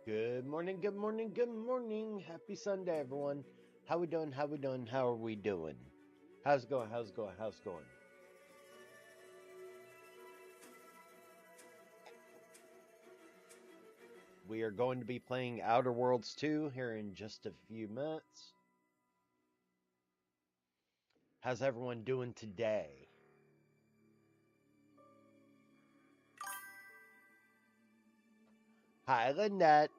Good morning, good morning, good morning. Happy Sunday, everyone. How we doing? How we doing? How are we doing? How's it going? How's it going? How's it going? We are going to be playing Outer Worlds 2 here in just a few minutes. How's everyone doing today? Hi, Lynette.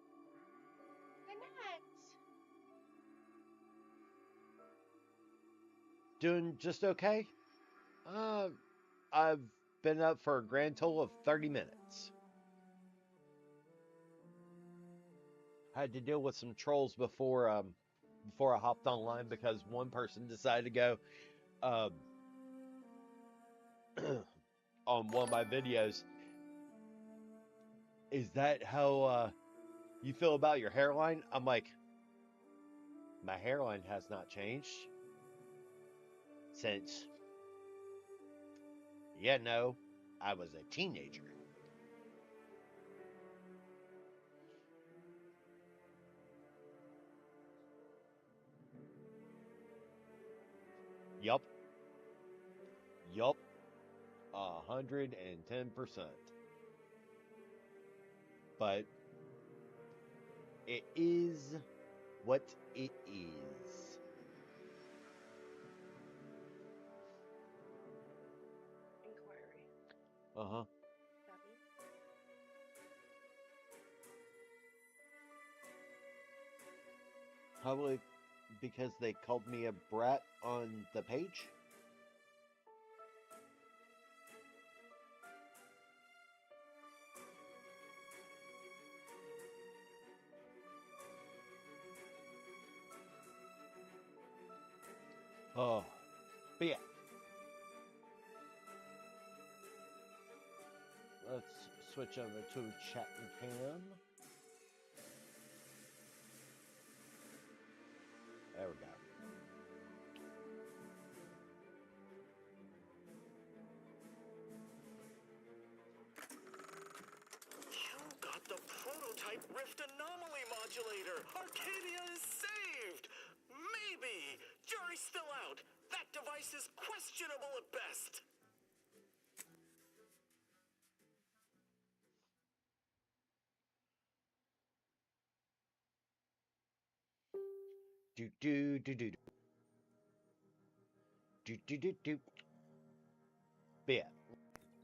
Doing just okay? Uh, I've been up for a grand total of 30 minutes. Had to deal with some trolls before I hopped online because one person decided to go um on one of my videos. Is that how you feel about your hairline? I'm like, my hairline has not changed since, no, I was a teenager. Yup, yup, 110%. But it is what it is. Inquiry. Uh huh. Copy. Probably because they called me a brat on the page. Oh, but yeah, let's switch over to chat and cam. There we go. You got the prototype Rift anomaly modulator! Arcadia is saved! Maybe! Jury's still out! That device is questionable at best! Do do do do do do do do. But yeah,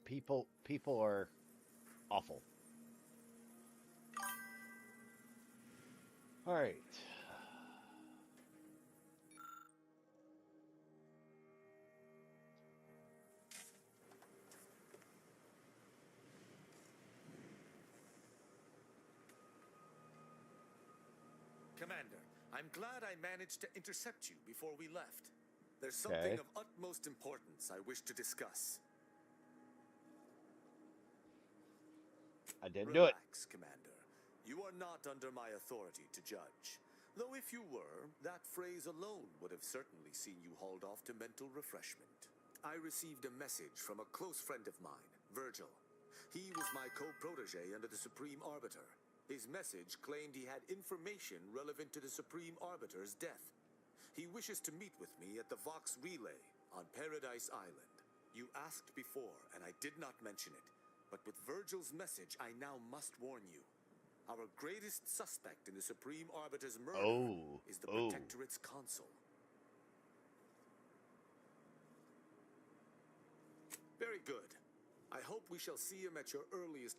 people are awful. All right. Commander, I'm glad I managed to intercept you before we left. There's something Okay. of utmost importance I wish to discuss. I didn't do it. Relax, Commander. You are not under my authority to judge. Though if you were, that phrase alone would have certainly seen you hauled off to mental refreshment. I received a message from a close friend of mine, Virgil. He was my co-protege under the Supreme Arbiter. His message claimed he had information relevant to the Supreme Arbiter's death. He wishes to meet with me at the Vox Relay on Paradise Island. You asked before, and I did not mention it. But with Virgil's message, I now must warn you. Our greatest suspect in the Supreme Arbiter's murder Oh, is the oh. Protectorate's consul. Very good. I hope we shall see him at your earliest...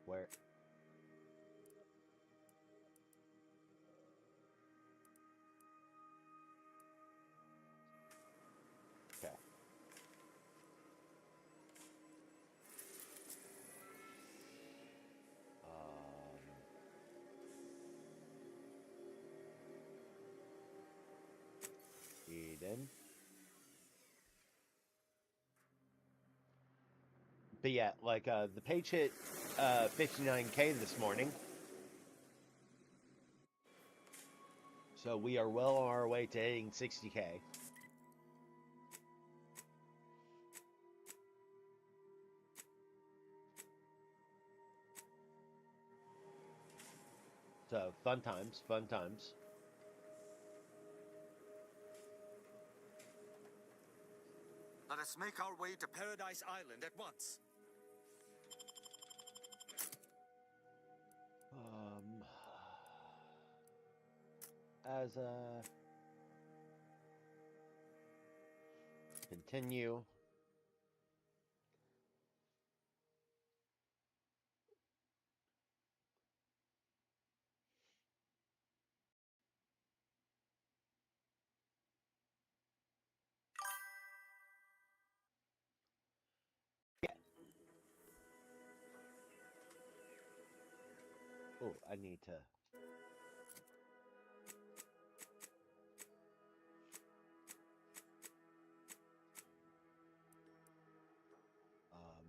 Where? Okay. Eden. But yeah, like the page hit 59K this morning. So we are well on our way to hitting 60K. Fun times, fun times. Let us make our way to Paradise Island at once. As a continue. Yeah. Oh, I need to. Um,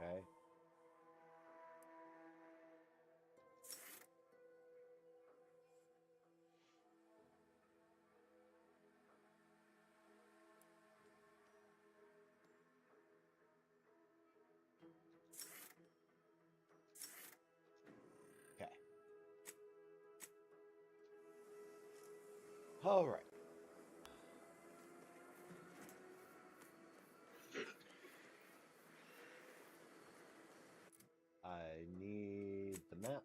okay. Okay. All right. I need the map.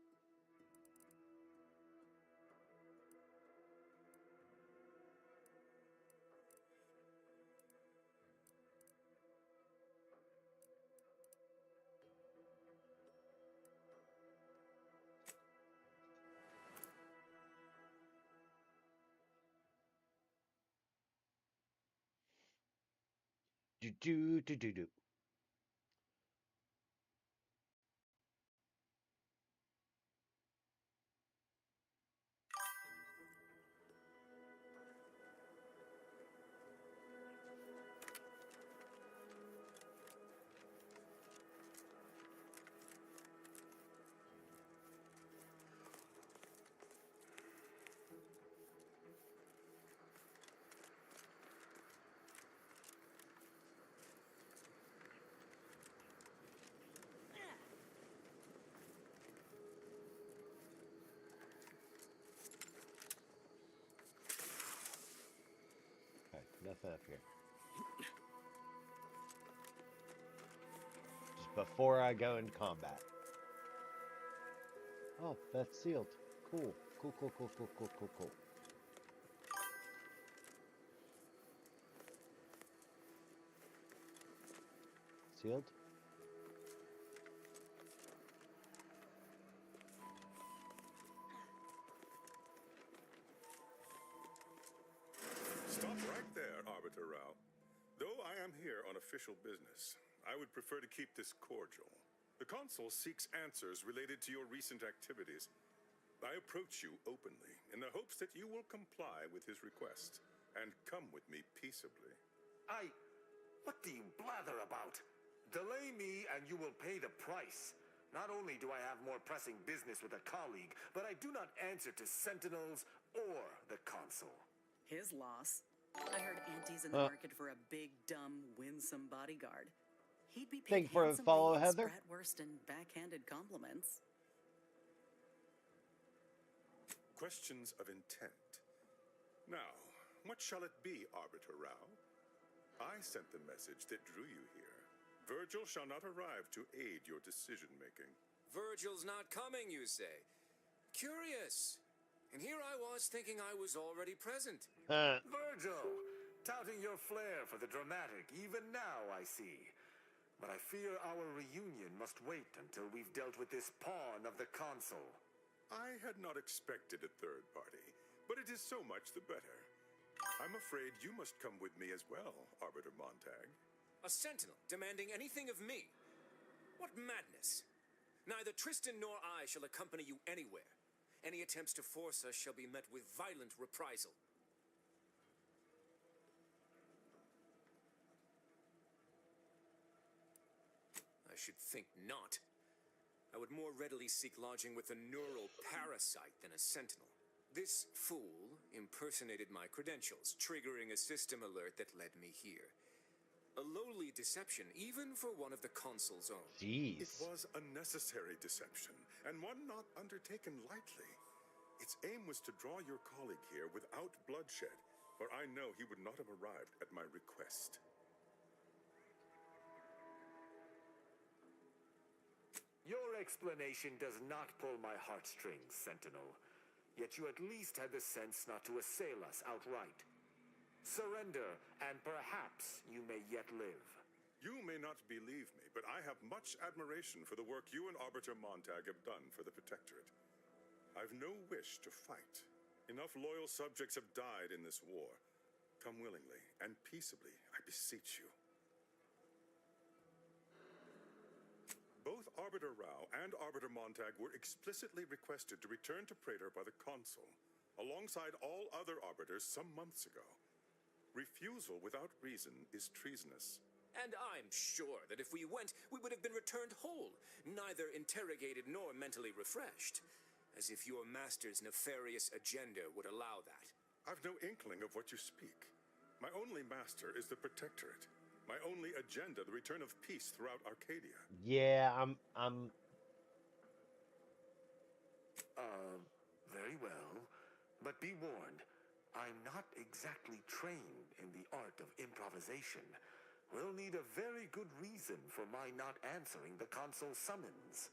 Do do do do do. Okay, nothing up here. Just before I go into combat. Oh, that's sealed. Cool. Cool, cool, cool, cool, cool, cool, cool. Sealed? Stop right there, Arbiter Rao. Though I am here on official business, I would prefer to keep this cordial. The Consul seeks answers related to your recent activities. I approach you openly in the hopes that you will comply with his request and come with me peaceably. What do you blather about? Delay me and you will pay the price. Not only do I have more pressing business with a colleague, but I do not answer to sentinels or the Consul. His loss. I heard Auntie's in the market for a big, dumb, winsome bodyguard. He'd be Thank paid you for the handsomely follow, in Heather. Spratwurst and backhanded compliments. Questions of intent. Now, what shall it be, Arbiter Rao? I sent the message that drew you here. Virgil shall not arrive to aid your decision-making. Virgil's not coming, you say? Curious. And here I was thinking I was already present. Virgil, touting your flair for the dramatic, even now I see. But I fear our reunion must wait until we've dealt with this pawn of the Consul. I had not expected a third party, but it is so much the better. I'm afraid you must come with me as well, Arbiter Montag. A sentinel demanding anything of me? What madness! Neither Tristan nor I shall accompany you anywhere. Any attempts to force us shall be met with violent reprisal. I should think not. I would more readily seek lodging with a neural parasite than a sentinel. This fool impersonated my credentials, triggering a system alert that led me here. A lowly deception, even for one of the consul's own. Jeez. It was a necessary deception, and one not undertaken lightly. Its aim was to draw your colleague here without bloodshed, for I know he would not have arrived at my request. Your explanation does not pull my heartstrings, Sentinel. Yet you at least had the sense not to assail us outright. Surrender, and perhaps you may yet live. You may not believe me, but I have much admiration for the work you and Arbiter Montag have done for the Protectorate. I've no wish to fight. Enough loyal subjects have died in this war. Come willingly and peaceably, I beseech you. Both Arbiter Rao and Arbiter Montag were explicitly requested to return to Praetor by the Consul, alongside all other Arbiters some months ago. Refusal without reason is treasonous. And I'm sure that if we went, we would have been returned whole, neither interrogated nor mentally refreshed. As if your master's nefarious agenda would allow that. I've no inkling of what you speak. My only master is the Protectorate. My only agenda, the return of peace throughout Arcadia. Yeah, I'm Very well. But be warned, I'm not exactly trained in the art of improvisation. We'll need a very good reason for my not answering the consul's summons.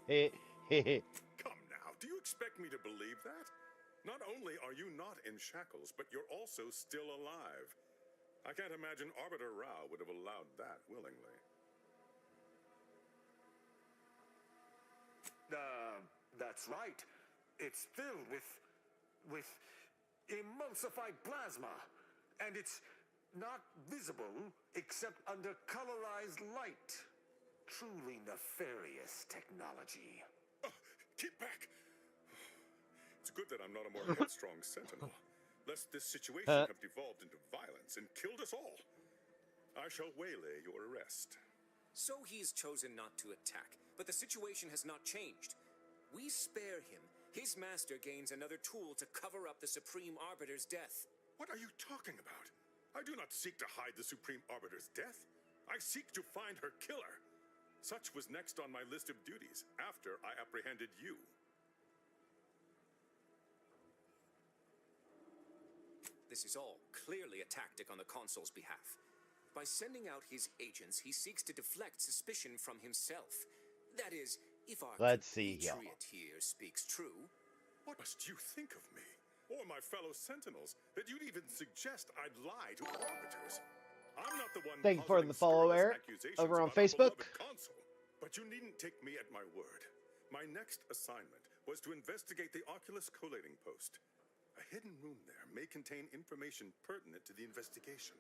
Come now, do you expect me to believe that? Not only are you not in shackles, but you're also still alive. I can't imagine Arbiter Rao would have allowed that willingly. That's right. It's filled with emulsified plasma. And it's not visible except under colorized light. Truly nefarious technology. Oh, keep back! It's good that I'm not a more headstrong sentinel, lest this situation have devolved into violence and killed us all. I shall waylay your arrest. So he's chosen not to attack, but the situation has not changed. We spare him. His master gains another tool to cover up the Supreme Arbiter's death. What are you talking about? I do not seek to hide the Supreme Arbiter's death. I seek to find her killer. Such was next on my list of duties, after I apprehended you. This is all clearly a tactic on the consul's behalf. By sending out his agents, he seeks to deflect suspicion from himself. That is, if our Let's see here. compatriot here speaks true. What must you think of me, or my fellow sentinels, that you'd even suggest I'd lie to arbiters? I'm not the one. Thank you for the follow, positing Eric, scurrilous accusations over on about our Facebook. beloved consul. But you needn't take me at my word. My next assignment was to investigate the Oculus collating post. A hidden room there may contain information pertinent to the investigation.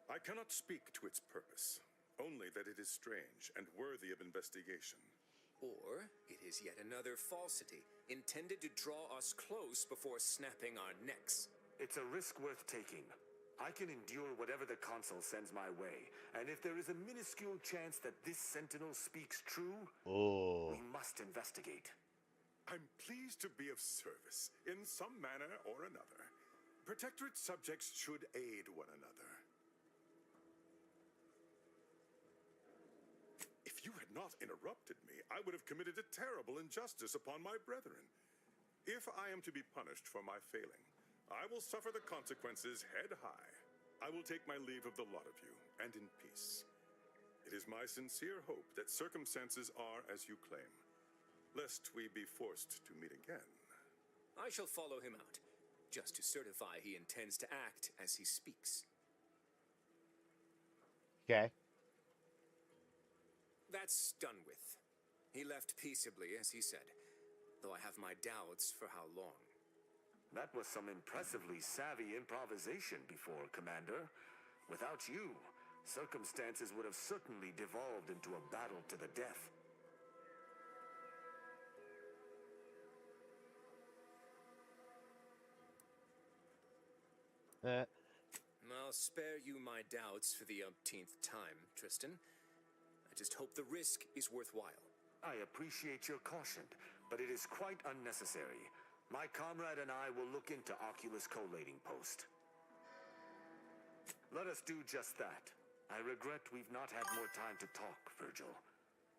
I cannot speak to its purpose, only that it is strange and worthy of investigation. Or it is yet another falsity, intended to draw us close before snapping our necks. It's a risk worth taking. I can endure whatever the consul sends my way, and if there is a minuscule chance that this sentinel speaks true, we must investigate. I'm pleased to be of service, in some manner or another. Protectorate subjects should aid one another. If you had not interrupted me, I would have committed a terrible injustice upon my brethren. If I am to be punished for my failing, I will suffer the consequences head high. I will take my leave of the lot of you, and in peace. It is my sincere hope that circumstances are as you claim, lest we be forced to meet again. I shall follow him out, just to certify he intends to act as he speaks. Okay. That's done with. He left peaceably, as he said, though I have my doubts for how long. That was some impressively savvy improvisation before, Commander. Without you, circumstances would have certainly devolved into a battle to the death. I'll spare you my doubts for the umpteenth time, Tristan. I just hope the risk is worthwhile. I appreciate your caution, but it is quite unnecessary. My comrade and I will look into Oculus collating post. Let us do just that. I regret we've not had more time to talk, Virgil.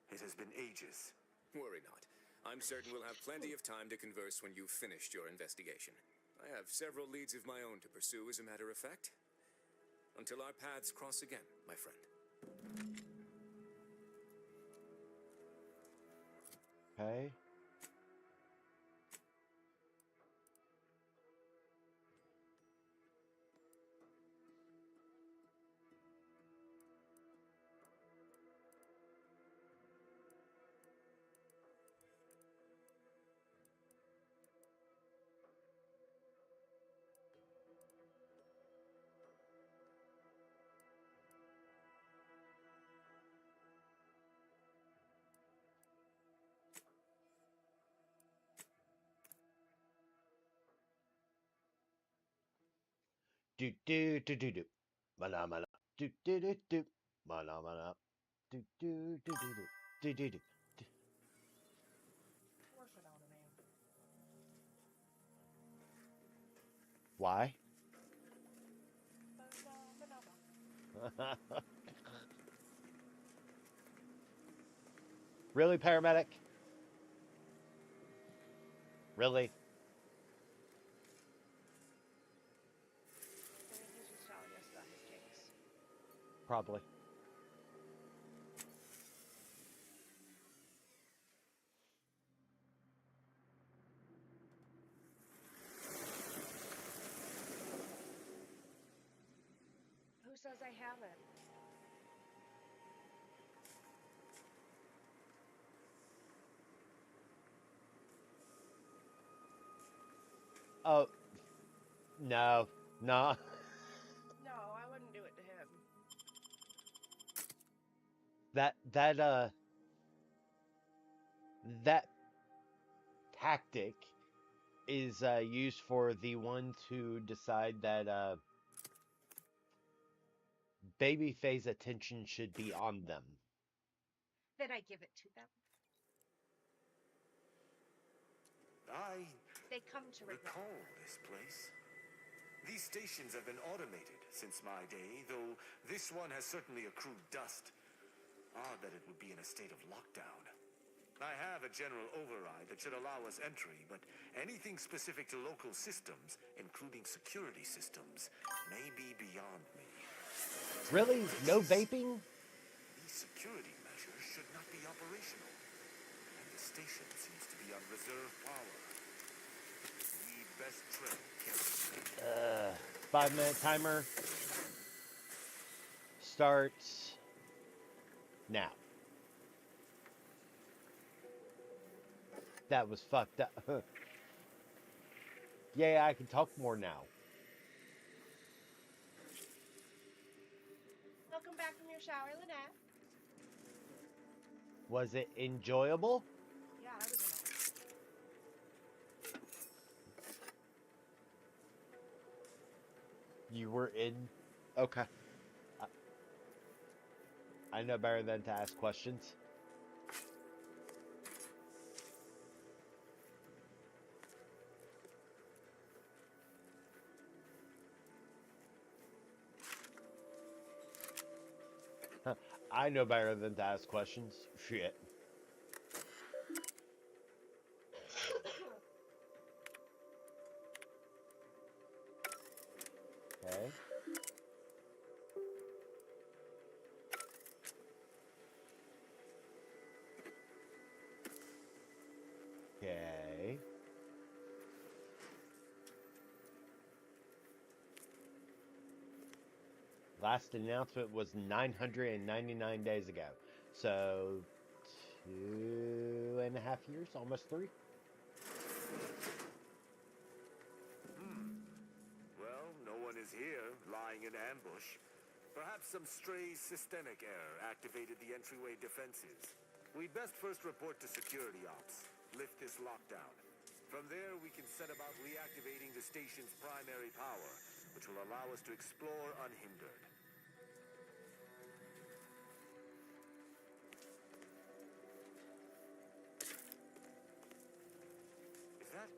It has been ages. Worry not. I'm certain we'll have plenty of time to converse when you've finished your investigation. I have several leads of my own to pursue, as a matter of fact. Until our paths cross again, my friend. Okay. Do do do do do. Mala mala. Do do do do. Mala mala. Do do do do do. Do do do. Force it out of me. Why? Banana. Really, paramedic? Really? I think he's just telling us about his case. Probably. Who says I haven't? Oh, no. No. No, I wouldn't do it to him. That tactic is used for the ones who decide that babyface attention should be on them. Then I give it to them. They come to regret. Recall this place. These stations have been automated since my day, though this one has certainly accrued dust. Odd that it would be in a state of lockdown. I have a general override that should allow us entry, but anything specific to local systems, including security systems, may be beyond me. Really? No vaping? These security measures should not be operational, and the station seems to be on reserve power. We best tread carefully. 5-minute timer starts now. That was fucked up. Yeah, I can talk more now. Welcome back from your shower, Lynette. Was it enjoyable? Yeah, I was in it. You were in? Okay. I know better than to ask questions. I know better than to ask questions. Shit. Okay. Okay. Last announcement was 999 days ago. So 2.5 years, almost 3. Well, no one is here, lying in ambush. Perhaps some stray systemic error activated the entryway defenses. We'd best first report to security ops. Lift this lockdown. From there, we can set about reactivating the station's primary power, which will allow us to explore unhindered. Is that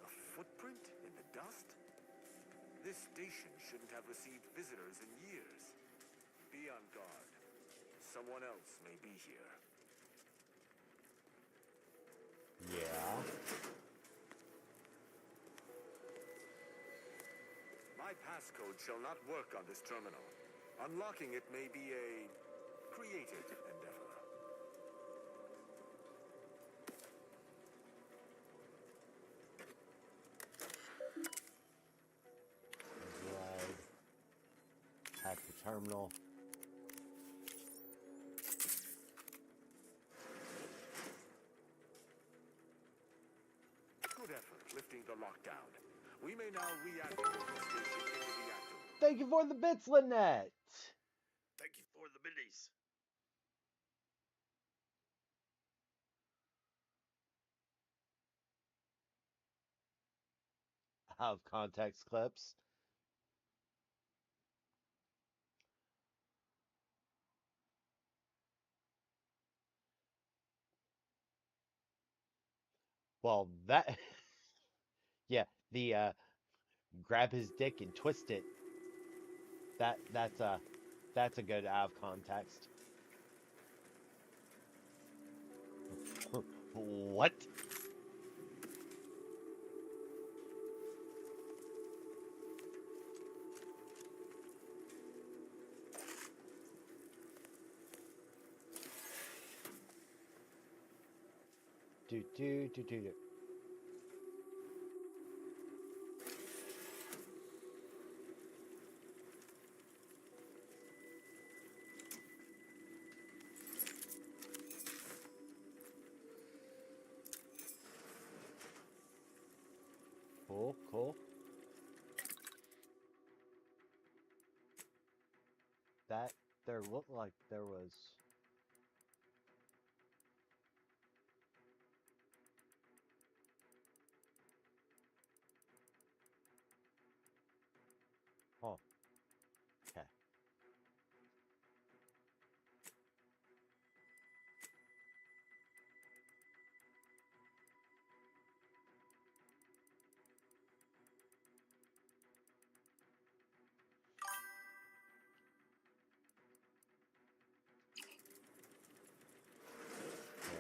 a footprint in the dust? This station shouldn't have received visitors in years. Be on guard. Someone else may be here. Yeah. My passcode shall not work on this terminal. Unlocking it may be a creative endeavor. Override. Hack the terminal. Good effort lifting the lockdown. We may now reactivate the station in the reactor. Thank you for the bits, Lynette. Thank you for the biddies. Out of context clips. Well, that yeah, the grab his dick and twist it. That's a good out of context. What? Do. Cool. That there looked like there was. Oh, okay.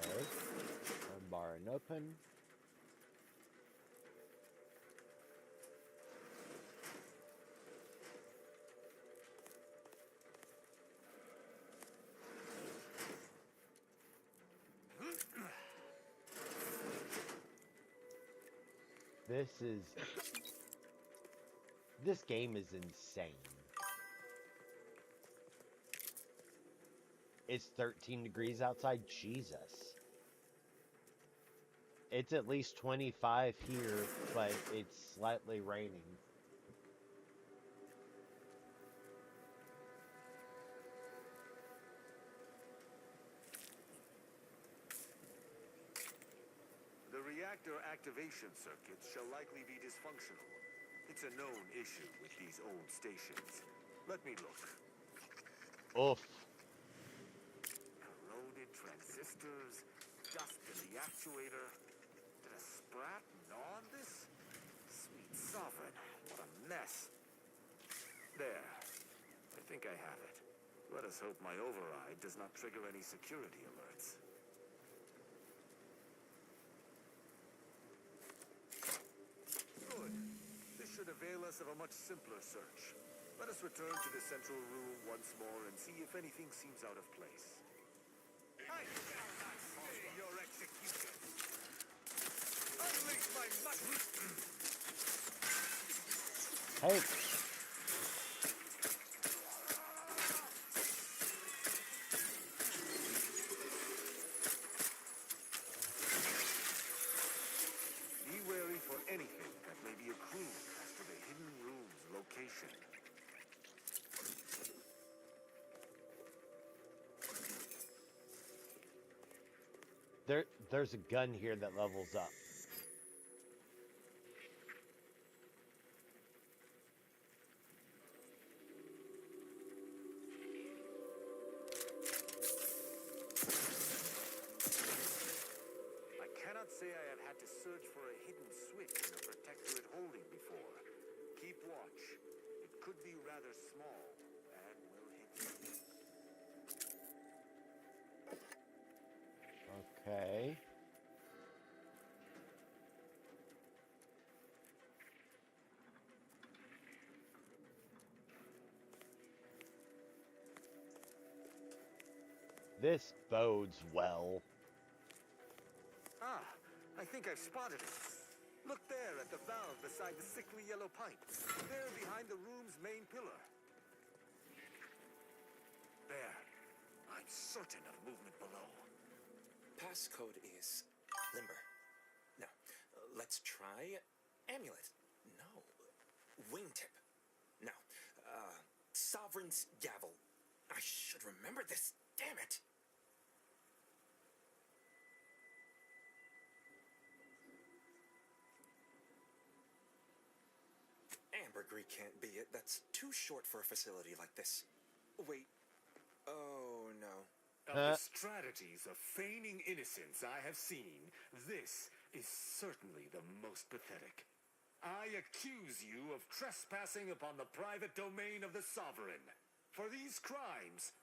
Okay. Bar and open. This game is insane. It's 13 degrees outside. Jesus. It's at least 25 here, but it's slightly raining. The reactor activation circuits shall likely be dysfunctional. It's a known issue with these old stations. Let me look. Oof. Corroded transistors, dust in the actuator. Did a sprat gnaw on this? Sweet sovereign, what a mess. There. I think I have it. Let us hope my override does not trigger any security alerts. Good. This should have avail us of a much simpler search. Let us return to the central room once more and see if anything seems out of place. I shall not stay your execution. Unleash my muscles. Hey. Be wary for anything that may be a clue as to the hidden room's location. There's a gun here that levels up. I cannot say I have had to search for a hidden switch in a protectorate holding before. Keep watch. It could be rather small and will hit you. Okay. This bodes well. Ah, I think I've spotted it. Look there at the valve beside the sickly yellow pipe. There behind the room's main pillar. There. I'm certain of movement below. Passcode is limber. No. Let's try amulet. No. Wingtip. No. Sovereign's gavel. I should remember this. Damn it. Ambergris can't be it. That's too short for a facility like this. Wait. Oh, no. Of the strategies of feigning innocence I have seen, this is certainly the most pathetic. I accuse you of trespassing upon the private domain of the Sovereign. For these crimes...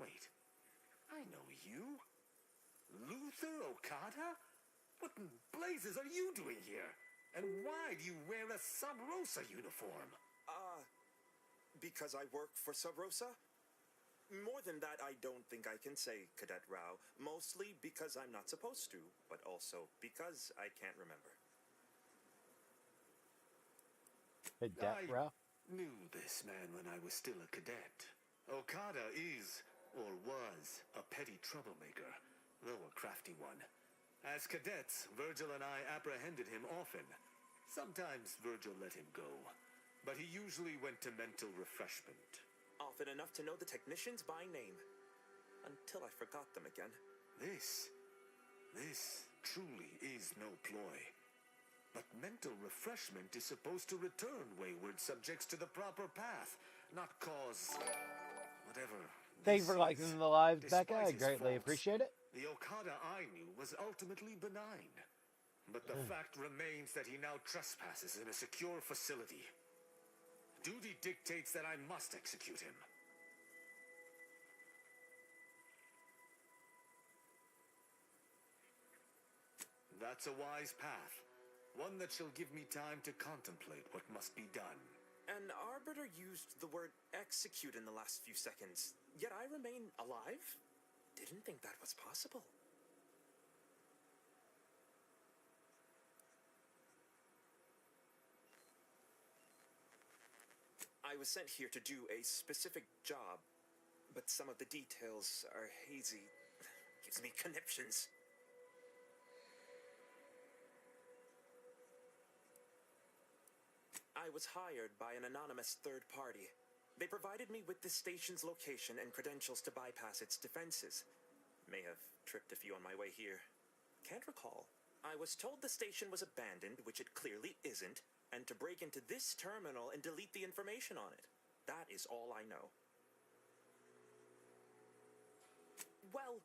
Wait, I know you. Luther Okada? What in blazes are you doing here? And why do you wear a Sub Rosa uniform? Because I work for Sub Rosa? More than that, I don't think I can say, Cadet Rao. Mostly because I'm not supposed to, but also because I can't remember. Cadet Rao? Knew this man when I was still a cadet. Okada is, or was, a petty troublemaker, though a crafty one. As cadets, Virgil and I apprehended him often. Sometimes Virgil let him go, but he usually went to mental refreshment. Often enough to know the technicians by name. Until I forgot them again. This truly is no ploy. But mental refreshment is supposed to return wayward subjects to the proper path, not cause whatever. Thank you for liking the live, Becca. I Despite his greatly faults, appreciate it. The Okada I knew was ultimately benign. But the fact remains that he now trespasses in a secure facility. Duty dictates that I must execute him. That's a wise path. One that shall give me time to contemplate what must be done. An arbiter used the word execute in the last few seconds, yet I remain alive? Didn't think that was possible. I was sent here to do a specific job, but some of the details are hazy. Gives me conniptions. I was hired by an anonymous third party. They provided me with the station's location and credentials to bypass its defenses. May have tripped a few on my way here. Can't recall. I was told the station was abandoned, which it clearly isn't, and to break into this terminal and delete the information on it. That is all I know. Well,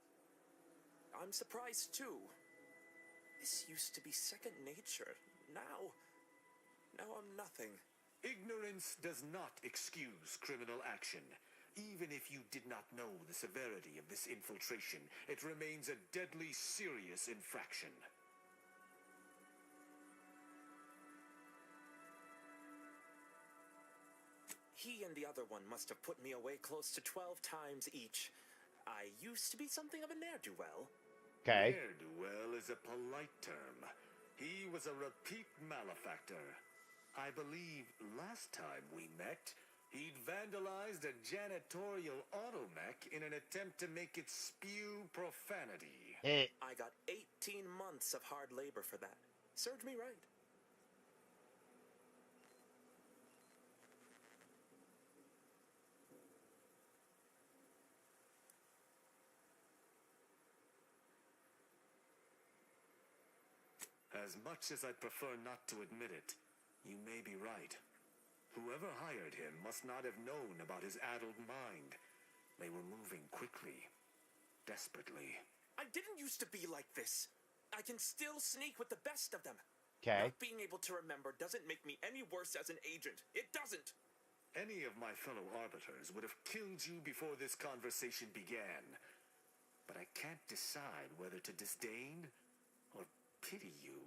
I'm surprised too. This used to be second nature. Now I'm nothing. Ignorance does not excuse criminal action. Even if you did not know the severity of this infiltration, it remains a deadly serious infraction. He and the other one must have put me away close to 12 times each. I used to be something of a ne'er-do-well. Okay. Ne'er-do-well is a polite term. He was a repeat malefactor. I believe last time we met, he'd vandalized a janitorial automech in an attempt to make it spew profanity. I got 18 months of hard labor for that. Served me right. As much as I prefer not to admit it, you may be right. Whoever hired him must not have known about his addled mind. They were moving quickly, desperately. I didn't used to be like this. I can still sneak with the best of them. Okay. Not being able to remember doesn't make me any worse as an agent. It doesn't. Any of my fellow arbiters would have killed you before this conversation began. But I can't decide whether to disdain or pity you.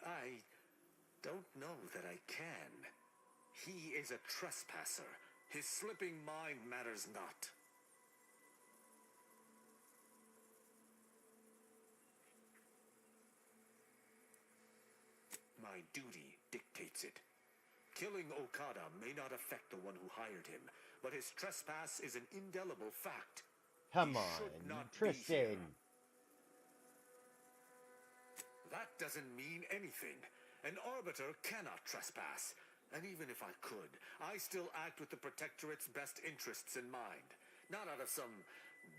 I don't know that I can. He is a trespasser. His slipping mind matters not. My duty dictates it. Killing Okada may not affect the one who hired him, but his trespass is an indelible fact. Come He on, should not be Tristan. here. That doesn't mean anything. An arbiter cannot trespass. And even if I could, I still act with the Protectorate's best interests in mind. Not out of some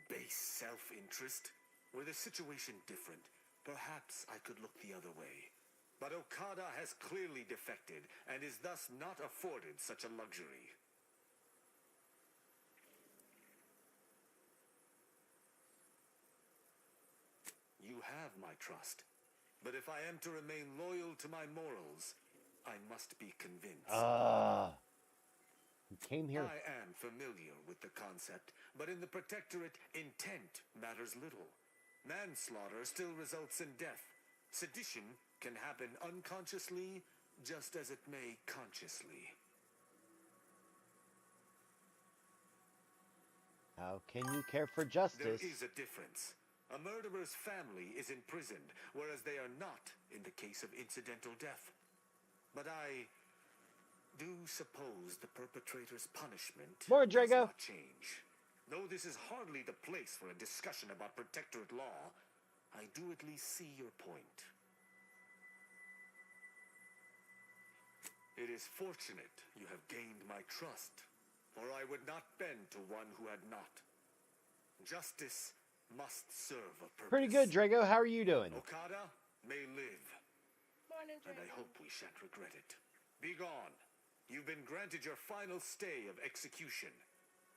base self-interest. Were the situation different, perhaps I could look the other way. But Okada has clearly defected, and is thus not afforded such a luxury. You have my trust. But if I am to remain loyal to my morals, I must be convinced. You came here. I am familiar with the concept, but in the Protectorate, intent matters little. Manslaughter still results in death. Sedition can happen unconsciously, just as it may consciously. How can you care for There justice? is a difference. A murderer's family is imprisoned, whereas they are not in the case of incidental death. But I do suppose the perpetrator's punishment More, does Drago. not change. Though this is hardly the place for a discussion about Protectorate law, I do at least see your point. It is fortunate you have gained my trust, or I would not bend to one who had not. Justice must serve a purpose. Pretty good, Drago. How are you doing? Okada may live, Morning, and I Dragon. hope we shan't regret it. Be gone. You've been granted your final stay of execution.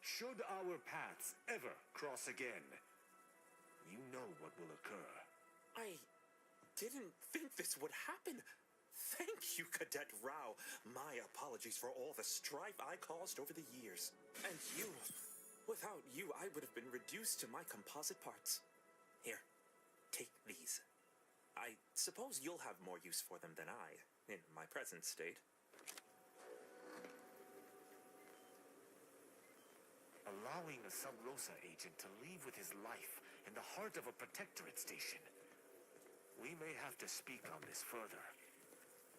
Should our paths ever cross again, you know what will occur. I didn't think this would happen. Thank you, Cadet Rao. My apologies for all the strife I caused over the years. And you, without you, I would have been reduced to my composite parts. Here, take these. I suppose you'll have more use for them than I, in my present state. Allowing a Sub Rosa agent to leave with his life in the heart of a Protectorate station. We may have to speak on this further.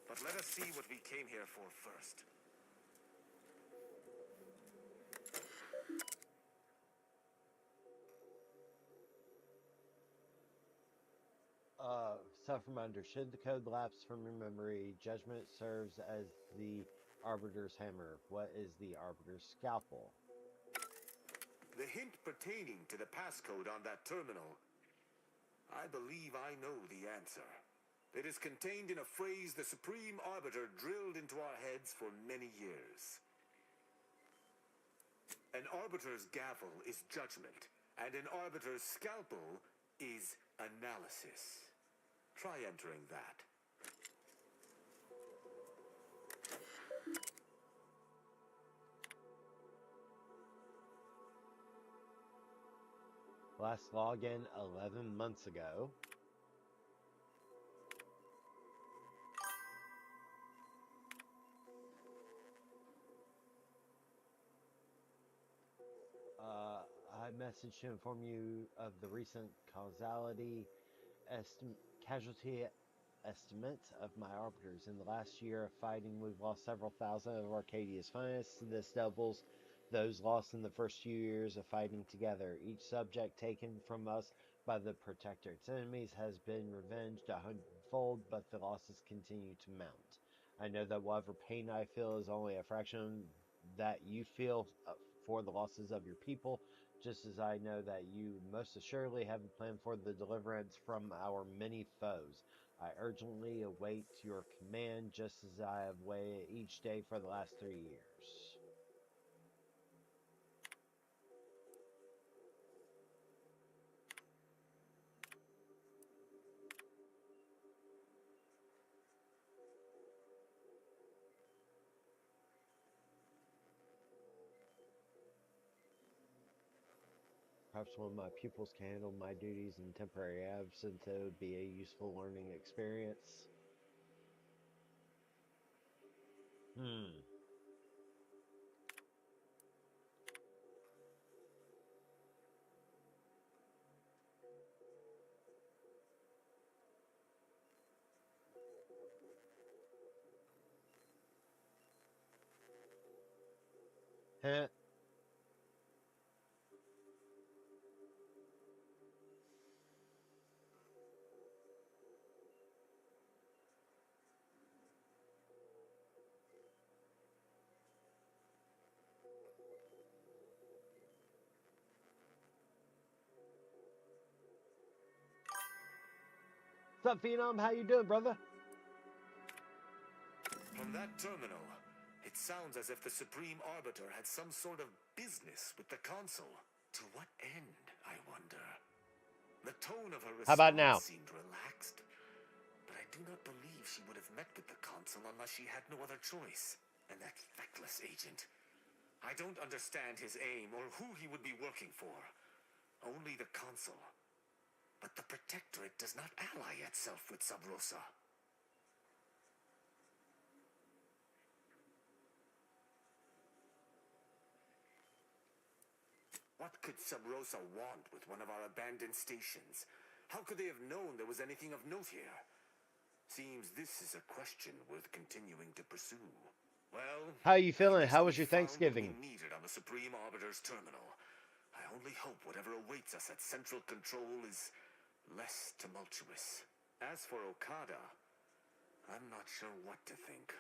But let us see what we came here for first. Suffer under. Should the code lapse from your memory, judgment serves as the Arbiter's hammer. What is the Arbiter's scalpel? The hint pertaining to the passcode on that terminal, I believe I know the answer. It is contained in a phrase the Supreme Arbiter drilled into our heads for many years. An Arbiter's gavel is judgment, and an Arbiter's scalpel is analysis. Try entering that. Last login 11 months ago. message to inform you of the recent causality casualty estimate of my arbiters. In the last year of fighting, we've lost several thousand of Arcadia's finest. This doubles those lost in the first few years of fighting together. Each subject taken from us by the Protectorate's enemies has been revenged a hundredfold, but the losses continue to mount. I know that whatever pain I feel is only a fraction that you feel for the losses of your people, just as I know that you most assuredly have a plan for the deliverance from our many foes. I urgently await your command, just as I have waited each day for the last 3 years. Perhaps when my pupils can handle my duties in temporary absence, it would be a useful learning experience. Hmm. Heh. What's up, Phenom? How you doing, brother? From that terminal, it sounds as if the Supreme Arbiter had some sort of business with the Consul. To what end, I wonder? The tone of her How about response now? seemed relaxed, but I do not believe she would have met with the Consul unless she had no other choice. And that feckless agent. I don't understand his aim or who he would be working for. Only the Consul. But the Protectorate does not ally itself with Sub Rosa. What could Sub Rosa want with one of our abandoned stations? How could they have known there was anything of note here? Seems this is a question worth continuing to pursue. Well, How you at feeling? least How was we your found what we Thanksgiving? needed on the Supreme Arbiter's terminal. I only hope whatever awaits us at Central Control is less tumultuous. As for Okada, I'm not sure what to think.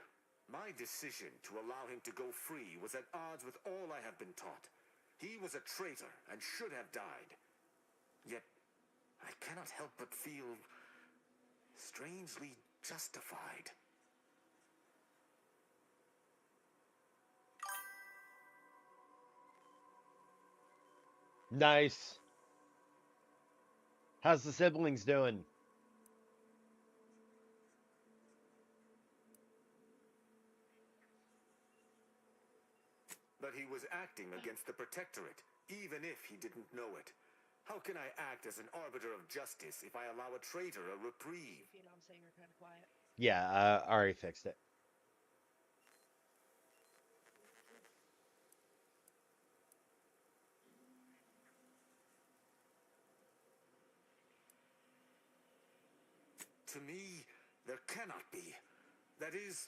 My decision to allow him to go free was at odds with all I have been taught. He was a traitor and should have died. Yet, I cannot help but feel strangely justified. Nice. How's the siblings doing? But he was acting against the Protectorate, even if he didn't know it. How can I act as an arbiter of justice if I allow a traitor a reprieve? Phenom, say you're kind of quiet. Yeah, I already fixed it. To me, there cannot be. That is,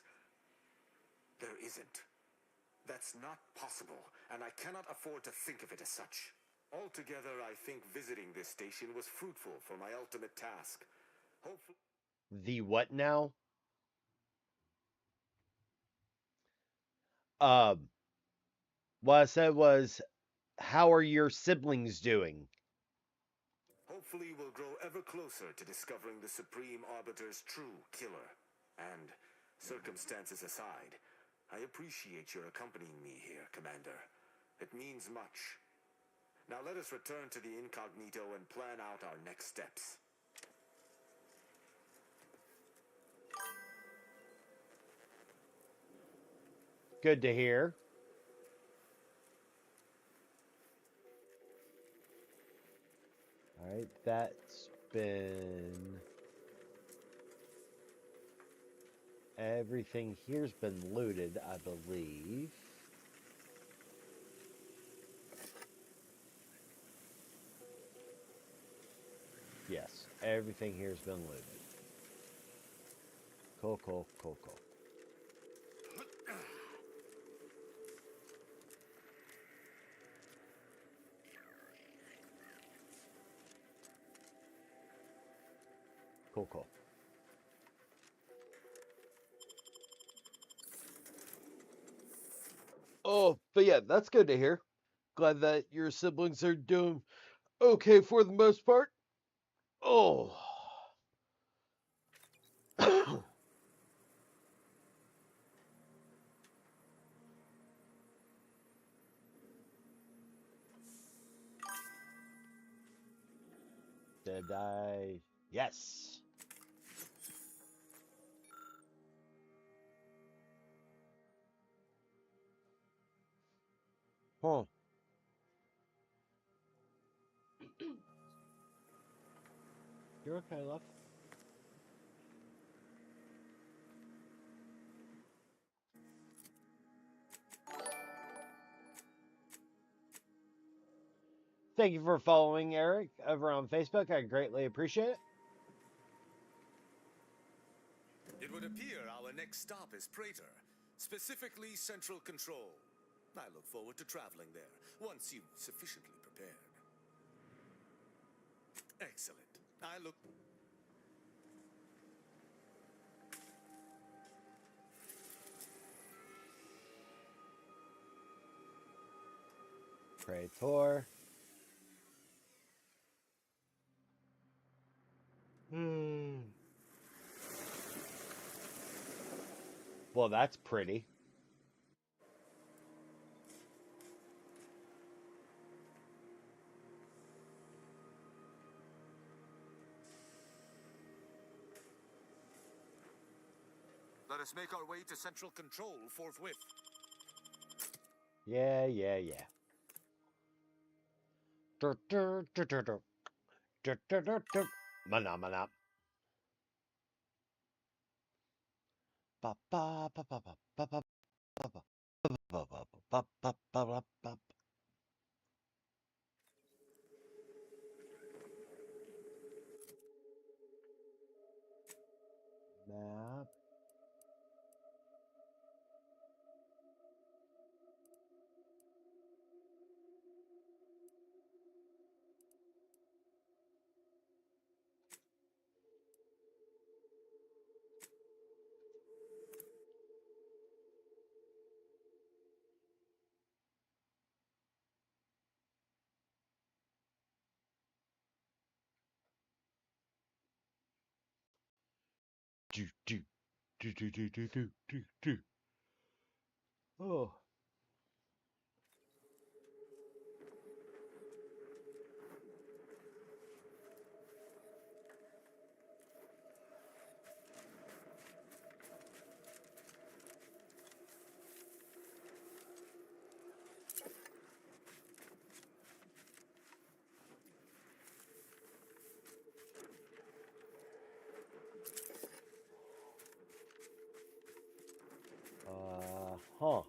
there isn't. That's not possible, and I cannot afford to think of it as such. Altogether, I think visiting this station was fruitful for my ultimate task. Hopefully. The what now? Um, what I said was, how are your siblings doing? Hopefully we'll grow ever closer to discovering the Supreme Arbiter's true killer. And, circumstances aside, I appreciate your accompanying me here, Commander. It means much. Now let us return to the incognito and plan out our next steps. Good to hear. Alright, that's been... Everything here's been looted, I believe. Everything here's been looted. Cool, cool, cool, cool. Cool, cool. Oh, but yeah, that's good to hear. Glad that your siblings are doing okay for the most part. Oh. Did I? Yes. Huh. You're okay, love. Thank you for following Eric over on Facebook. I greatly appreciate it. It would appear our next stop is Praetor, specifically Central Control. I look forward to traveling there, once you've sufficiently prepared. Excellent. I look... Praetor. Well, that's pretty. Let us make our way to Central Control forthwith. Yeah, yeah, yeah. Mana, mana. Ba ba ba ba ba ba ba ba ba ba ba ba ba ba ba. Map. Do do do do do do do do do. Oh. Huh.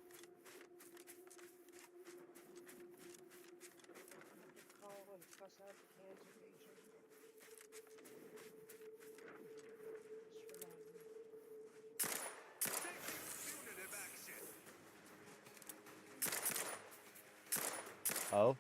Call and cuss out the cancer patient. Just remind me. Punitive action! Oh.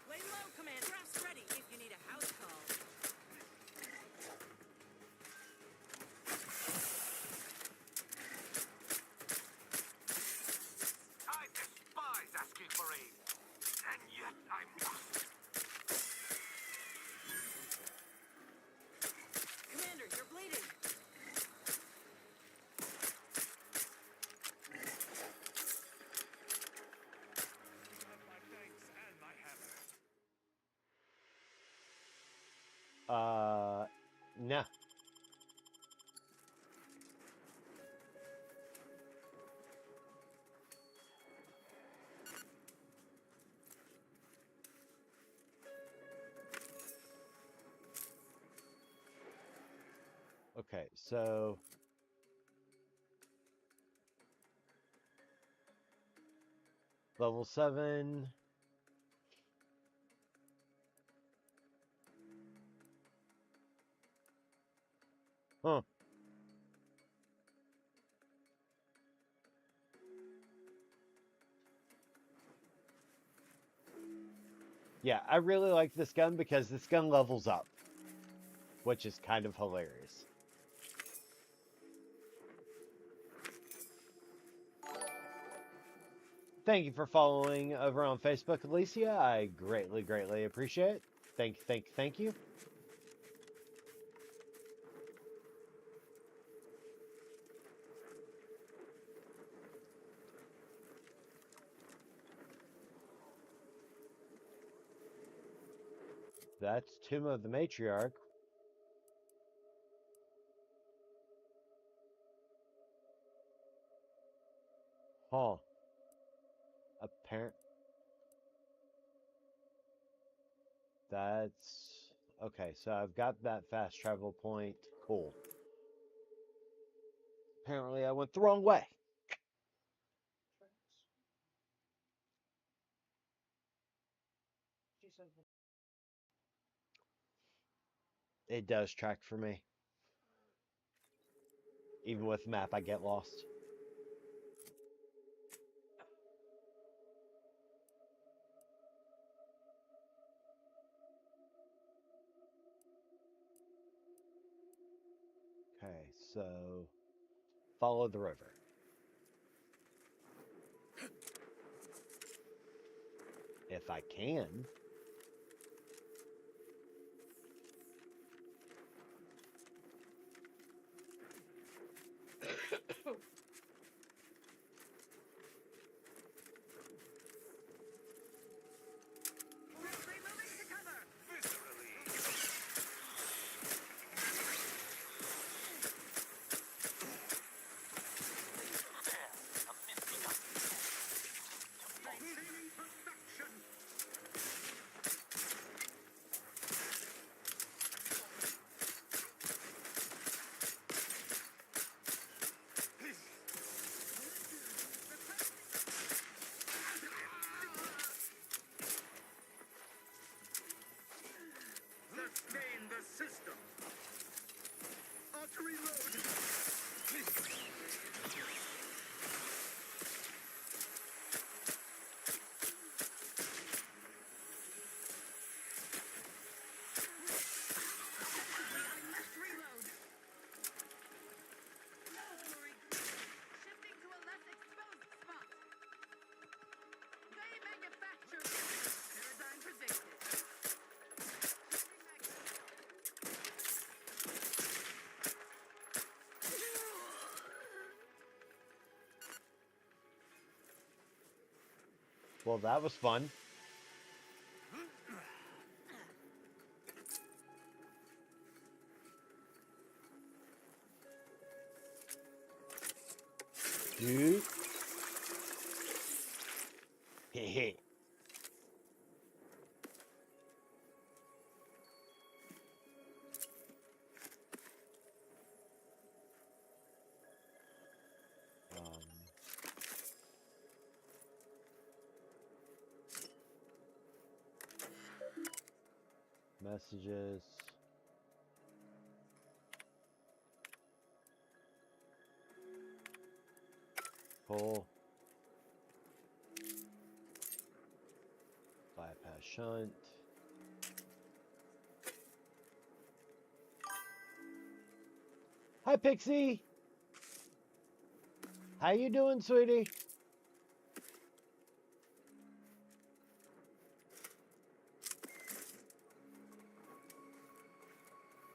Lay low, Commander. Brass ready if you need a house call. I despise asking for aid, and yet I must. Commander, you're bleeding. My thanks and my hammer. Nah. Okay, so level 7. Huh. Yeah, I really like this gun because this gun levels up, which is kind of hilarious. Thank you for following over on Facebook, Alicia. I greatly, greatly appreciate it. Thank you. That's Tomb of the Matriarch. Huh. Apparent. That's okay. So I've got that fast travel point. Cool. Apparently, I went the wrong way. Tracks. She said, It does track for me. Even with the map, I get lost. Okay, so follow the river. If I can. Sustain the system. Auto reload. Well, that was fun. Dude. Hehe. Messages. Pull. Bypass shunt. Hi, Pixie. How you doing, sweetie?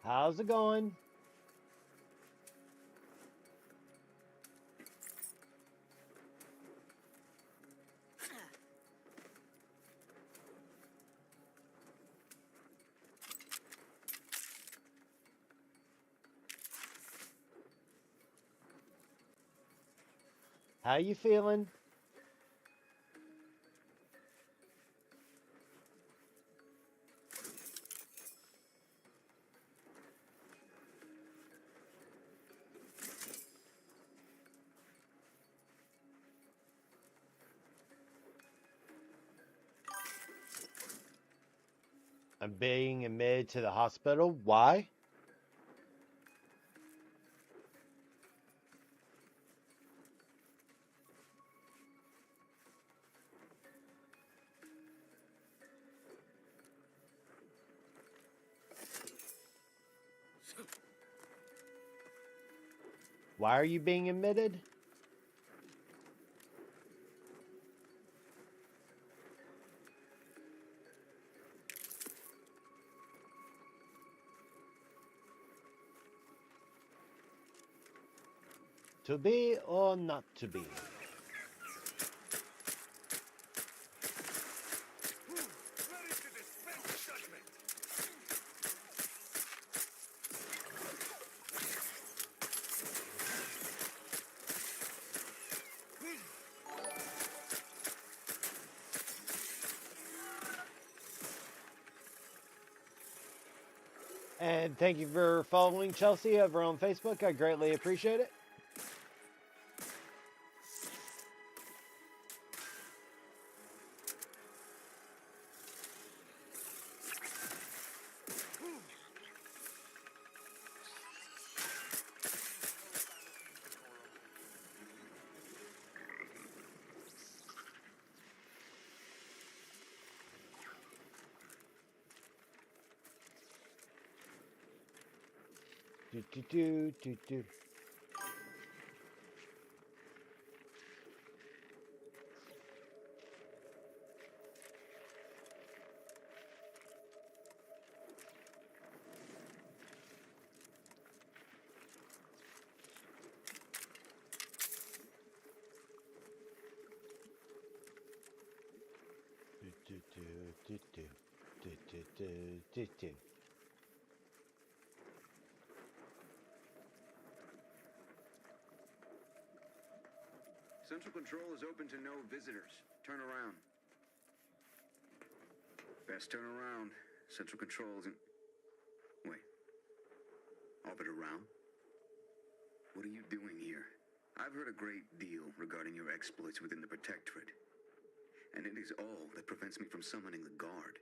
How's it going? How you feeling? I'm being admitted to the hospital. Why? Why are you being admitted? To be or not to be? Ready to dispense judgment. And thank you for following Chelsea over on Facebook. I greatly appreciate it. Do, do, do, do, do. Do, do, do, do, do, do, do, do, do. Central Control is open to no visitors. Turn around. Best turn around. Central Control isn't... Wait. Orbiter Rao? What are you doing here? I've heard a great deal regarding your exploits within the Protectorate. And it is all that prevents me from summoning the Guard.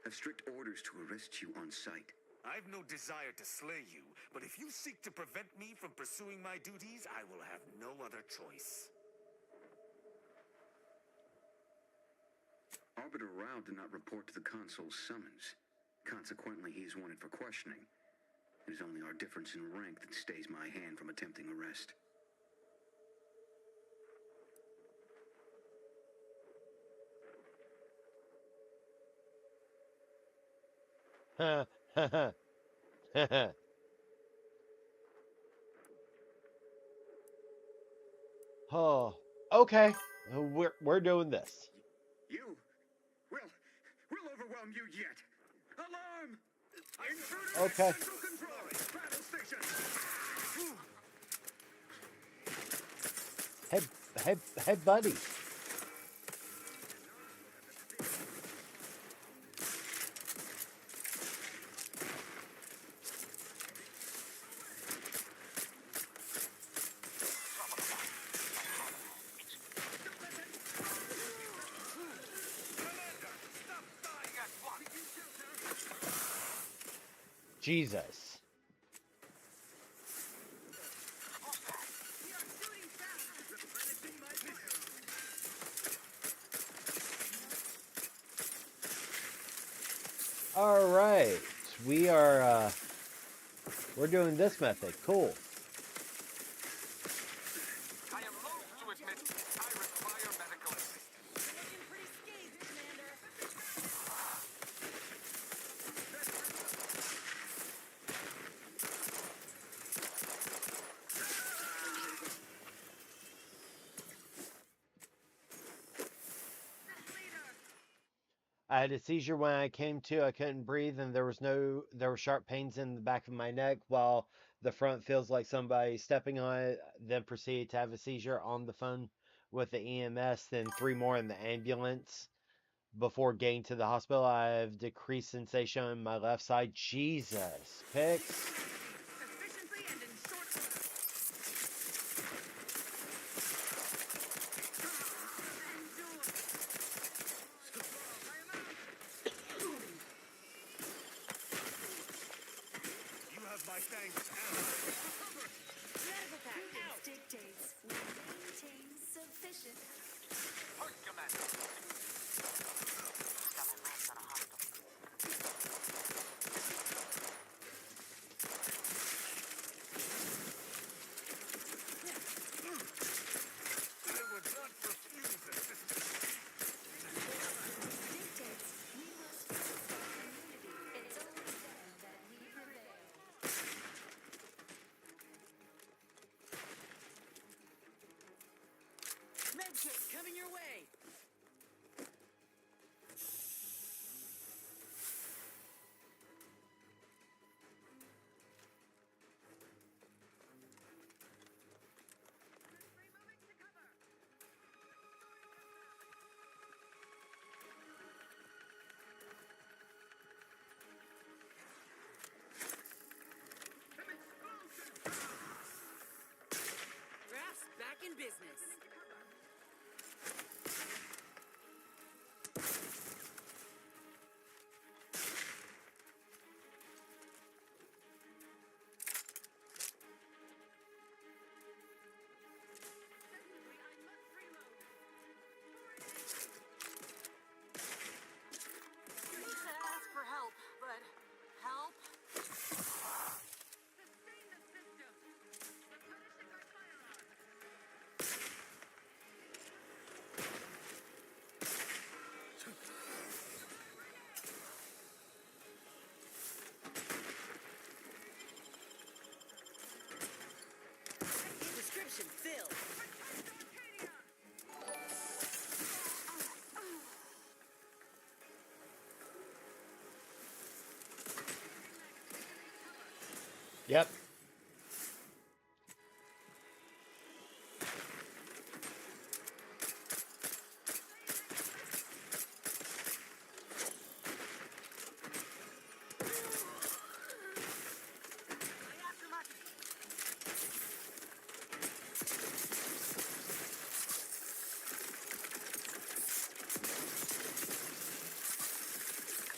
I've strict orders to arrest you on sight. I've no desire to slay you, but if you seek to prevent me from pursuing my duties, I will have no other choice. Arbiter Rao did not report to the Consul's summons. Consequently, he is wanted for questioning. It is only our difference in rank that stays my hand from attempting arrest. Ha, ha, ha, ha, ha. Oh, okay. We're doing this. You? We'll overwhelm you yet. Alarm! Intruder at Okay. Central Control! Battle station! Hey, buddy. Jesus. All right. We're doing this method. Cool. I am loath to admit I require medical assistance. Looking pretty scathed, Commander. I had a seizure when I came to. I couldn't breathe, and there were sharp pains in the back of my neck, while the front feels like somebody stepping on it. Then proceeded to have a seizure on the phone with the EMS, then 3 more in the ambulance. Before getting to the hospital, I have decreased sensation on my left side. Jesus, Pix. Efficiently and in short order. Coming your way. Raph's back in business. Ask for help, but help? Description filled. Yep.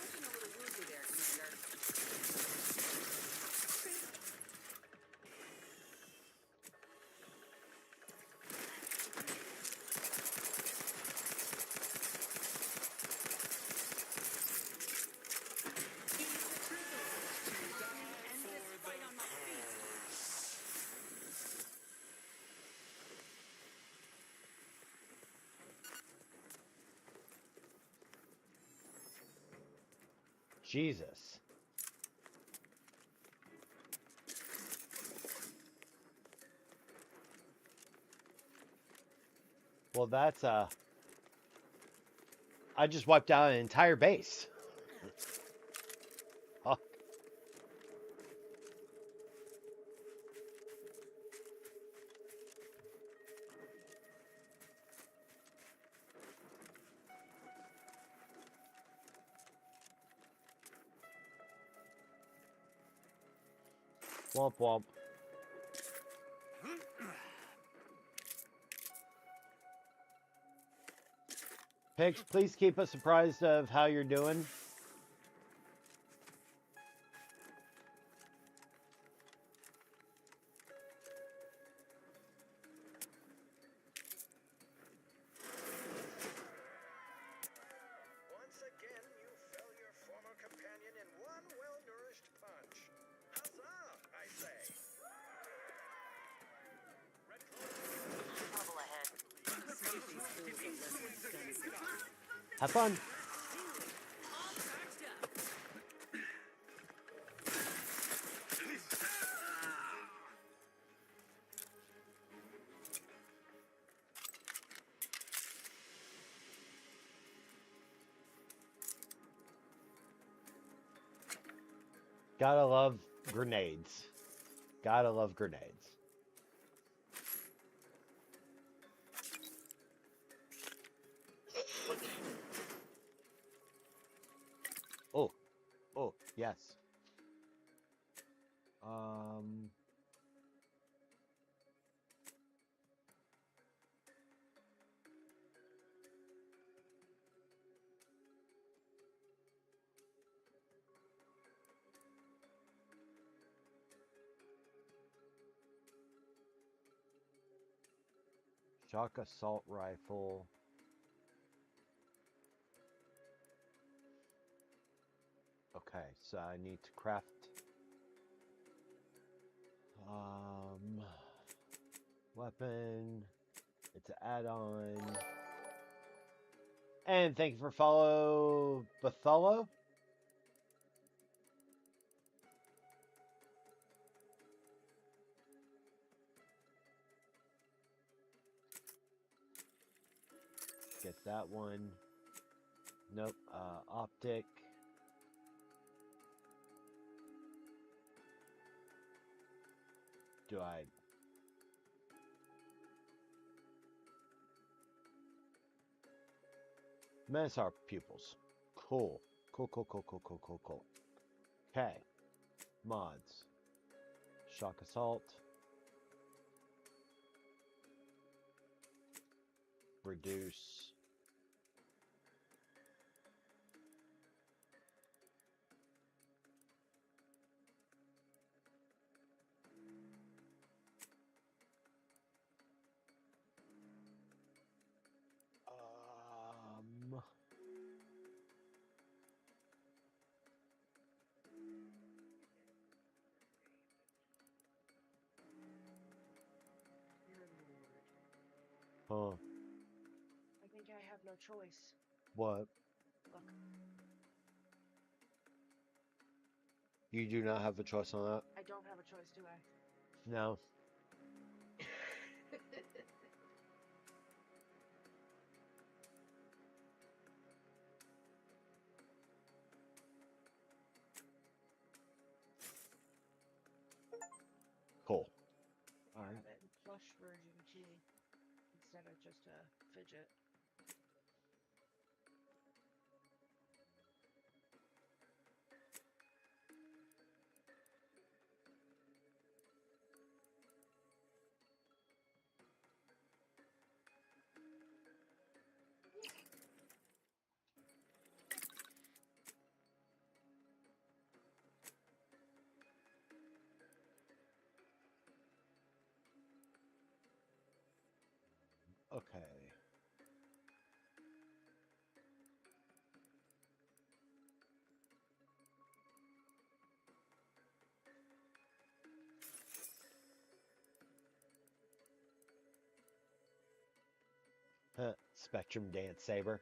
Looking a little woozy there, Commander. End this fight on my feet. Jesus. Well, that's I just wiped out an entire base. Fuck. Womp womp. Pigs, please keep us apprised of how you're doing. Once again, you fell your former companion in one well-nourished punch. Huzzah, I say. Trouble ahead. Have fun. All patched up. Gotta love grenades. Gotta love grenades. Oh, oh, yes. Shock assault rifle. Okay, so I need to craft weapon. It's an add-on. And thank you for follow Bartholo. get that one. Nope. Optic. Do I... Menace our pupils. Cool. Cool. Okay. Mods. Shock Assault. Reduce. Huh. I think I have no choice. What? Look, You do not have a choice on that? I don't have a choice, do I? No. Cool. I Alright. have it in plush version too, instead of just a fidget. Okay. Spectrum Dance Saber.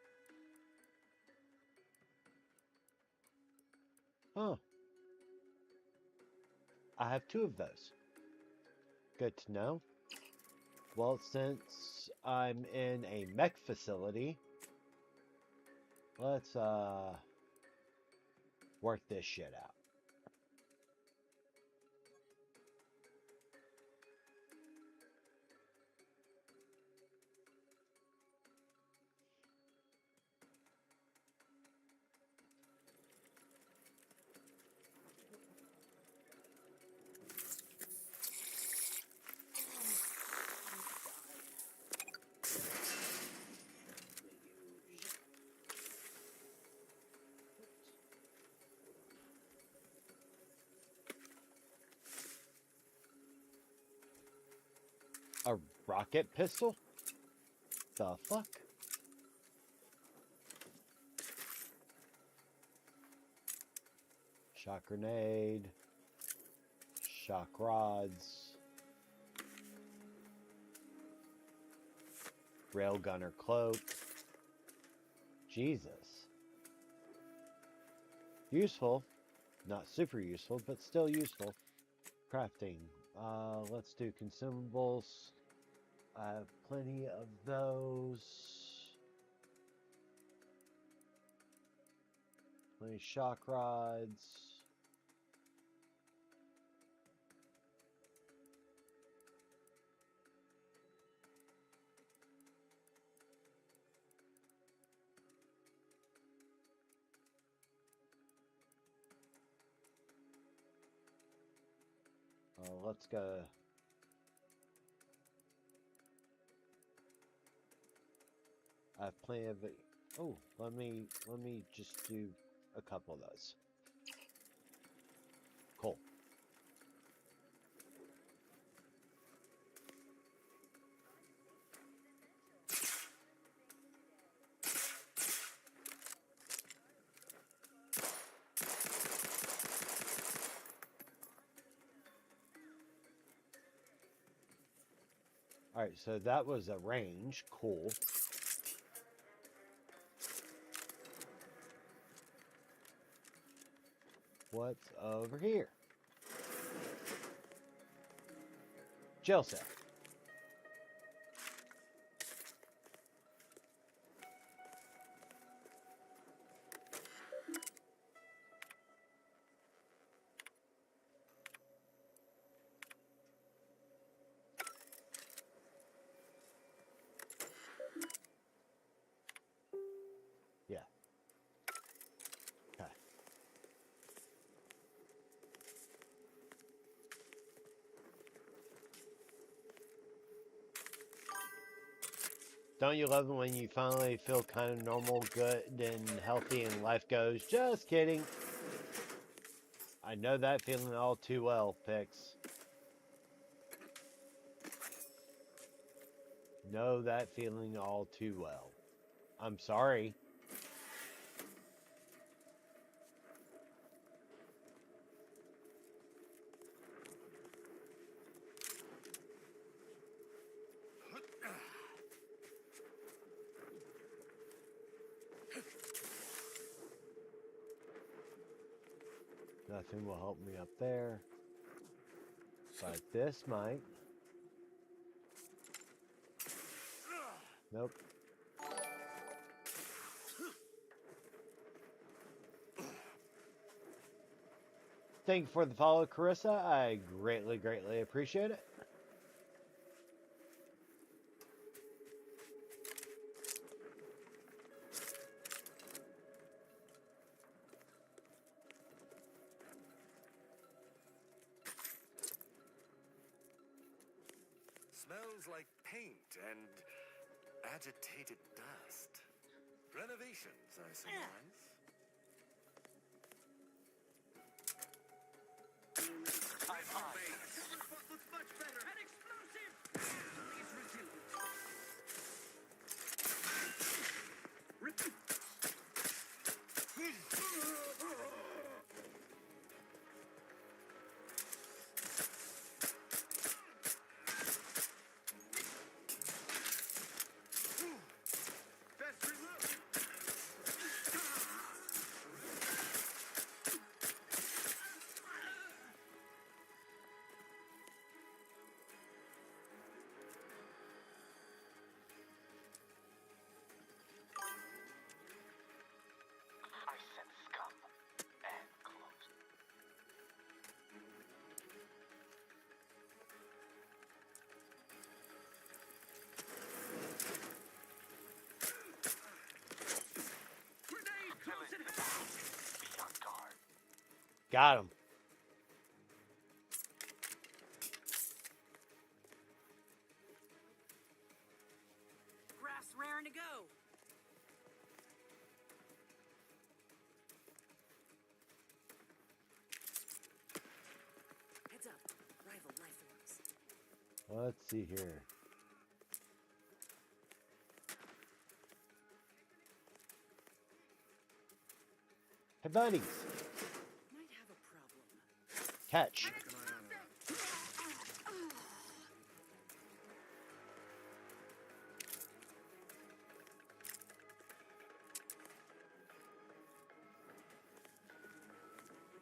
Huh. I have 2 of those. Good to know. Well, since I'm in a mech facility, let's work this shit out. A rocket pistol? The fuck? Shock grenade. Shock rods. Railgunner cloak. Jesus. Useful. Not super useful, but still useful. Crafting. Let's do consumables. I have plenty of those. Plenty of shock rods. Let's go. I have plenty of it. Oh, let me just do a couple of those. Cool. Alright, so that was a range. Cool. What's over here? Jail cell. Don't you love it when you finally feel kind of normal, good, and healthy, and life goes? Just kidding. I know that feeling all too well, Pix. Know that feeling all too well. I'm sorry. Nothing will help me up there. But this might. Nope. Thank you for the follow, Carissa. I greatly, greatly appreciate it. Smells like paint and agitated dust. Renovations, I surmise. Looks much better. An explosive! Please resume. Best reload. I sense scum and close. Grenade close at hand. Be on guard. Got him. Graph's raring to go. Heads up. Rival life forms. Let's see here. Hey, buddies. Might have a problem. Catch.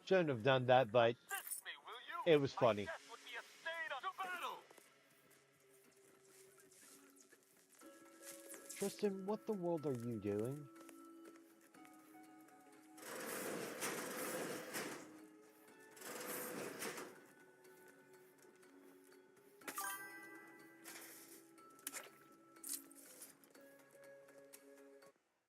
Shouldn't have done that, but Fix me, will you? it was funny. My death would be a stain on to battle. Tristan, what the world are you doing?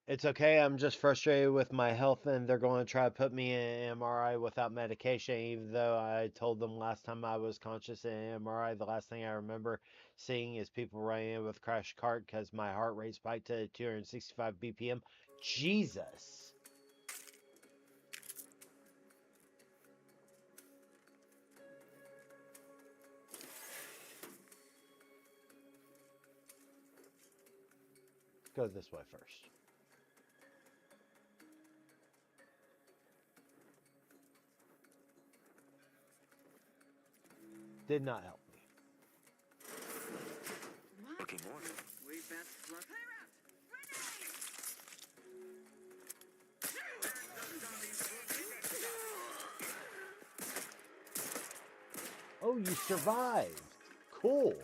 It's okay. I'm just frustrated with my health, and they're going to try to put me in an MRI without medication, even though I told them last time I was conscious in an MRI, the last thing I remember seeing is people running in with crash cart because my heart rate spiked to 265 BPM. Jesus. Let's go this way first. Did not help me. Looking order. We best flush. Oh, you survived. Cool.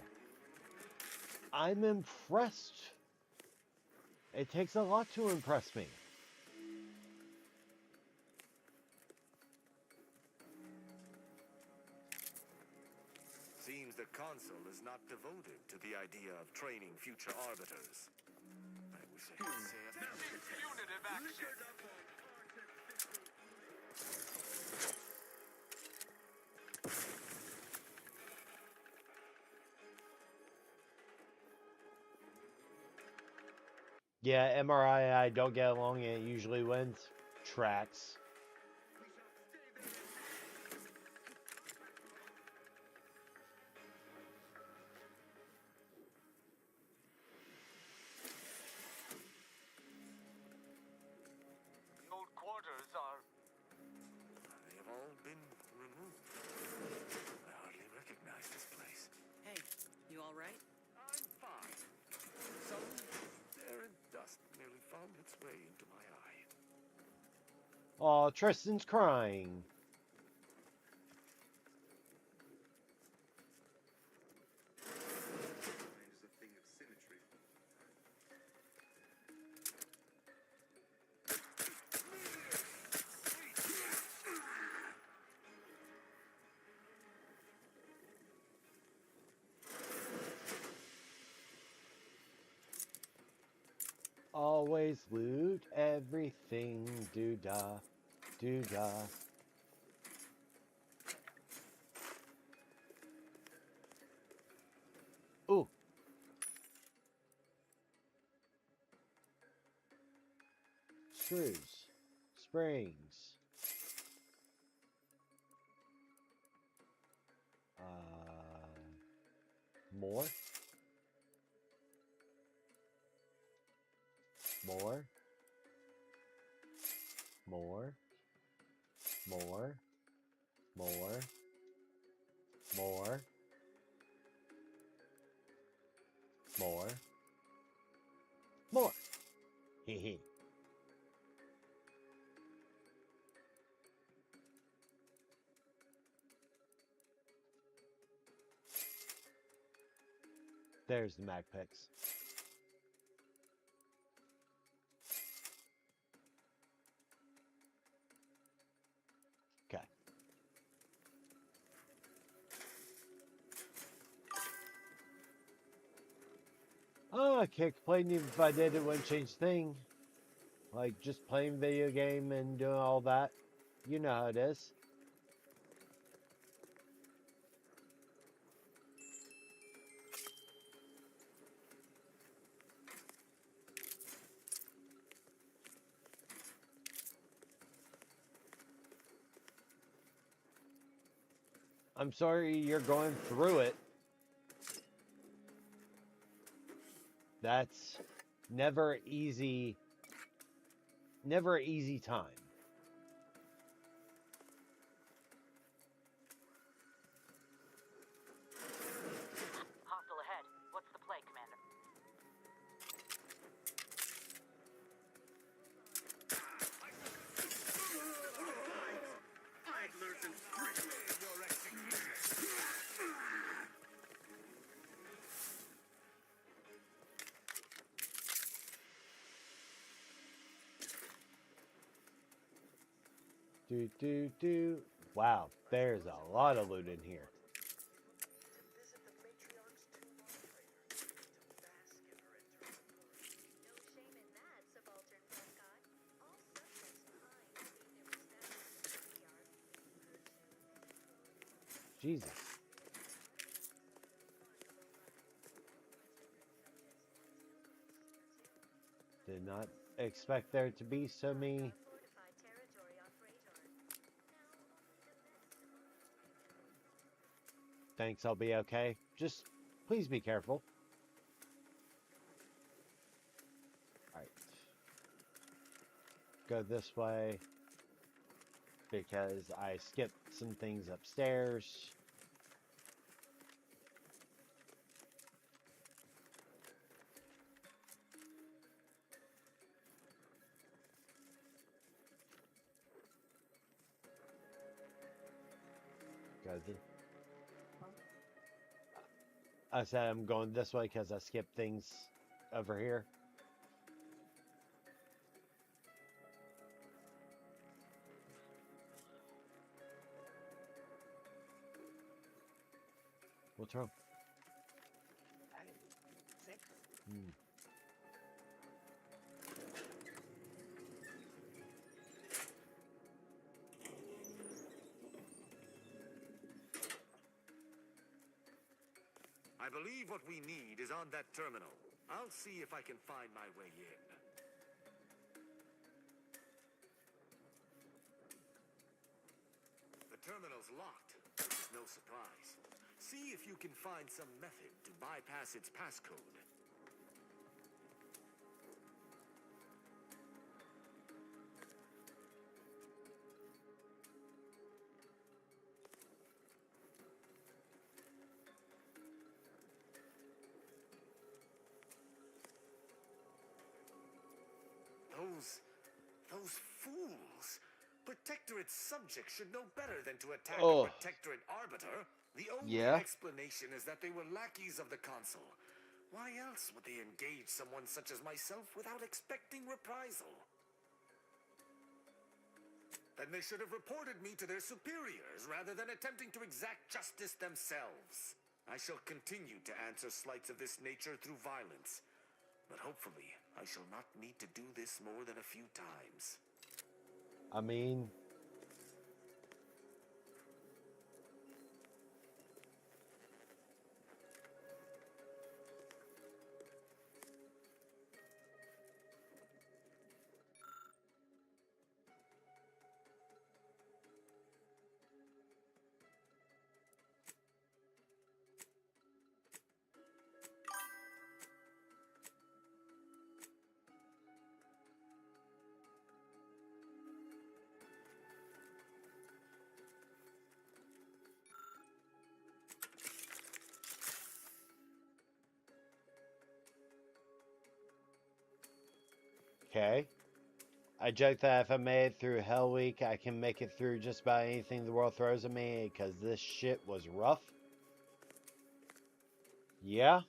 I'm impressed. It takes a lot to impress me. Seems the Consul is not devoted to the idea of training future arbiters. I wish I could say it. Punitive action. Yeah, MRI and I don't get along, and it usually wins. Tracks. The old quarters are... They have all been removed. I hardly recognize this place. Hey, you all right? I'm fine. Some air and dust nearly found its way into my eye. Oh, Tristan's crying. Mind is a thing of symmetry. Always loot everything. Doo-dah. Doo-dah. Ooh. Screws. Springs. More? More? More? More? More? More? More? More! Hehe. There's the mag picks. Okay. Oh, I can't complain even if I did, it wouldn't change a thing. Like, just playing video game and doing all that. You know how it is. I'm sorry you're going through it. That's never an easy time. Hostile ahead. What's the play, Commander? Idlers and freaks. Your execution. Do. Wow, there's a lot of loot in here. To visit the matriarch's tomb operator. To bask in her eternal glory. No shame in that, Subaltern Prescott. All subjects pine to leave their respective patriarch. Jesus. Did not expect there to be so many. Fortified territory off Radar. Thanks, I'll be okay. Just please be careful. Alright. Go this way. Because I skipped some things upstairs. I said I'm going this way because I skipped things over here. What's wrong? 6. I believe what we need is on that terminal. I'll see if I can find my way in. terminal's locked, which is no surprise. See if you can find some method to bypass its passcode. Those fools! Protectorate subjects should know better than to attack a Protectorate arbiter. The only explanation is that they were lackeys of the consul. Why else would they engage someone such as myself without expecting reprisal? Then they should have reported me to their superiors rather than attempting to exact justice themselves. I shall continue to answer slights of this nature through violence. But hopefully, I shall not need to do this more than a few times. I mean... Okay. I joke that if I made it through Hell Week, I can make it through just about anything the world throws at me, because this shit was rough. Yeah?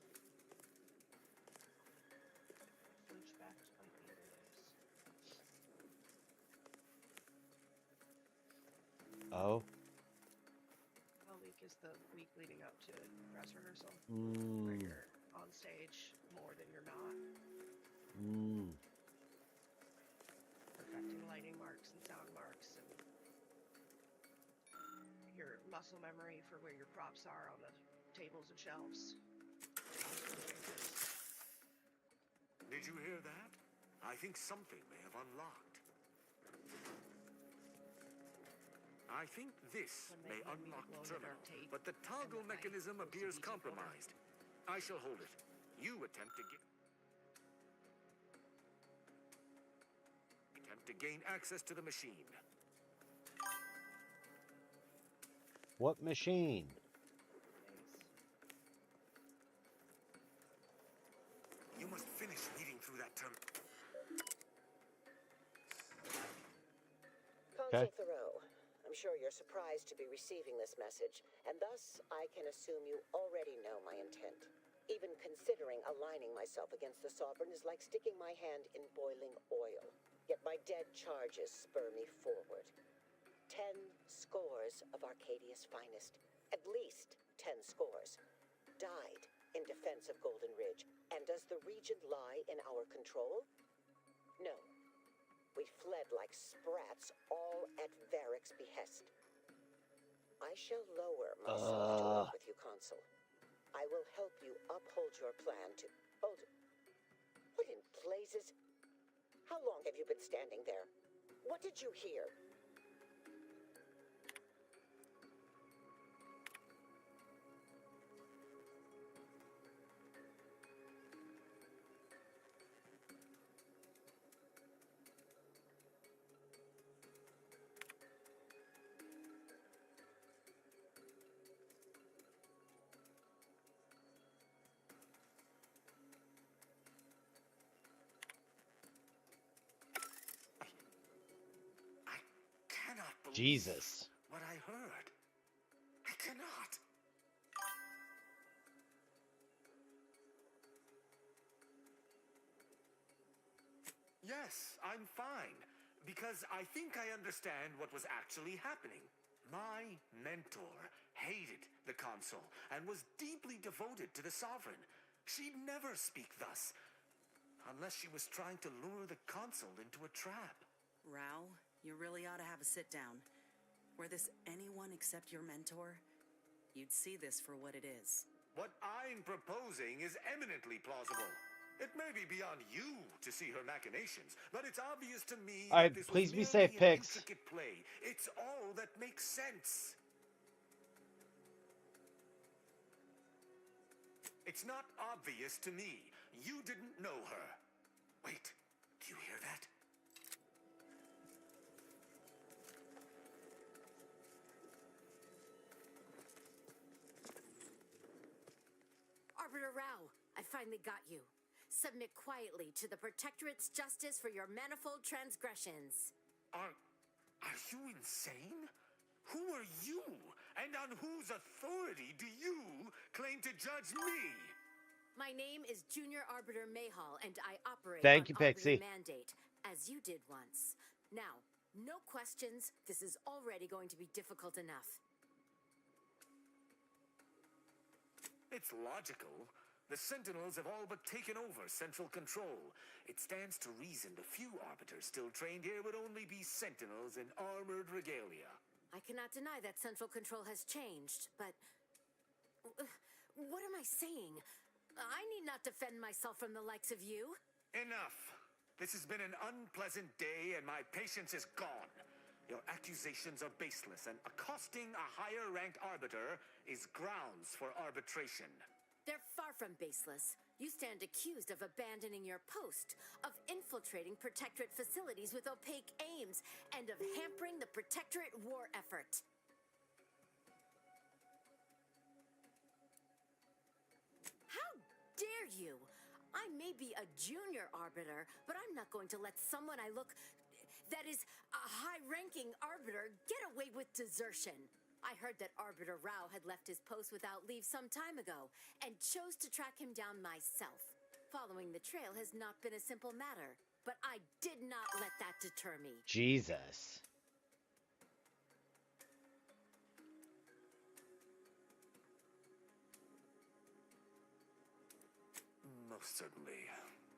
Oh? Hell Week is the week leading up to dress rehearsal, Mm. where you're on stage more than you're not. Mm. Perfecting lighting marks and sound marks and your muscle memory for where your props are on the tables and shelves. Did you hear that? I think something may have unlocked. I think this may unlock the terminal, but the toggle mechanism appears compromised. I shall hold it. You attempt to gain access to the machine. What machine? You must finish reading through that term. Consul Thoreau, I'm sure you're surprised to be receiving this message, and thus I can assume you already know my intent. Even considering aligning myself against the Sovereign is like sticking my hand in boiling oil. Yet my dead charges spur me forward. 10 scores of Arcadia's finest, at least 10 scores, died in defense of Golden Ridge. And does the region lie in our control? No. We fled like sprats, all at Varric's behest. I shall lower myself to work with you, Consul. I will help you uphold your plan to... Hold... What in blazes... How long have you been standing there? What did you hear? Jesus. What I heard. I cannot. Yes, I'm fine. Because I think I understand what was actually happening. My mentor hated the consul and was deeply devoted to the Sovereign. She'd never speak thus, unless she was trying to lure the consul into a trap. Rao, you really ought to have a sit-down. Were this anyone except your mentor, you'd see this for what it is. What I'm proposing is eminently plausible. It may be beyond you to see her machinations, but it's obvious to me Alright, that this please was be merely safe, an Pix. intricate play. It's all that makes sense. It's not obvious to me. You didn't know her. Wait, do you hear that? Arbiter Rao, I finally got you. Submit quietly to the Protectorate's justice for your manifold transgressions. Are you insane? Who are you? And on whose authority do you claim to judge me? My name is Junior Arbiter Mayhall, and I operate Thank on you, Pixie. Arbiter mandate, as you did once. Now, no questions. This is already going to be difficult enough. It's logical. The Sentinels have all but taken over central control. It stands to reason the few Arbiters still trained here would only be Sentinels in armored regalia. I cannot deny that central control has changed, but... what am I saying? I need not defend myself from the likes of you. Enough. This has been an unpleasant day, and my patience is gone. Your accusations are baseless, and accosting a higher-ranked Arbiter is grounds for arbitration. They're far from baseless. You stand accused of abandoning your post, of infiltrating Protectorate facilities with opaque aims, and of hampering the Protectorate war effort. How dare you? I may be a junior arbiter, but I'm not going to let someone that is a high-ranking arbiter get away with desertion. I heard that Arbiter Rao had left his post without leave some time ago, and chose to track him down myself. Following the trail has not been a simple matter, but I did not let that deter me. Jesus. Most certainly.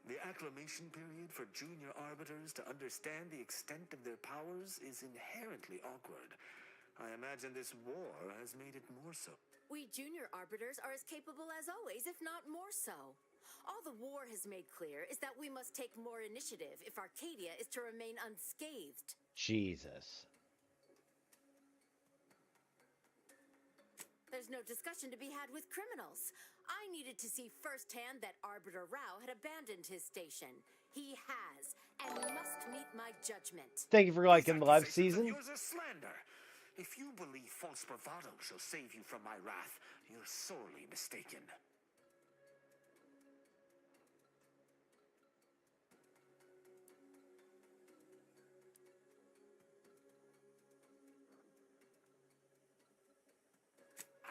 The acclimation period for junior arbiters to understand the extent of their powers is inherently awkward. I imagine this war has made it more so. We junior arbiters are as capable as always, if not more so. All the war has made clear is that we must take more initiative if Arcadia is to remain unscathed. Jesus. There's no discussion to be had with criminals. I needed to see firsthand that Arbiter Rao had abandoned his station. He has, and must meet my judgment. Thank you for liking the live season. Yours are slander. If you believe false bravado shall save you from my wrath, you're sorely mistaken.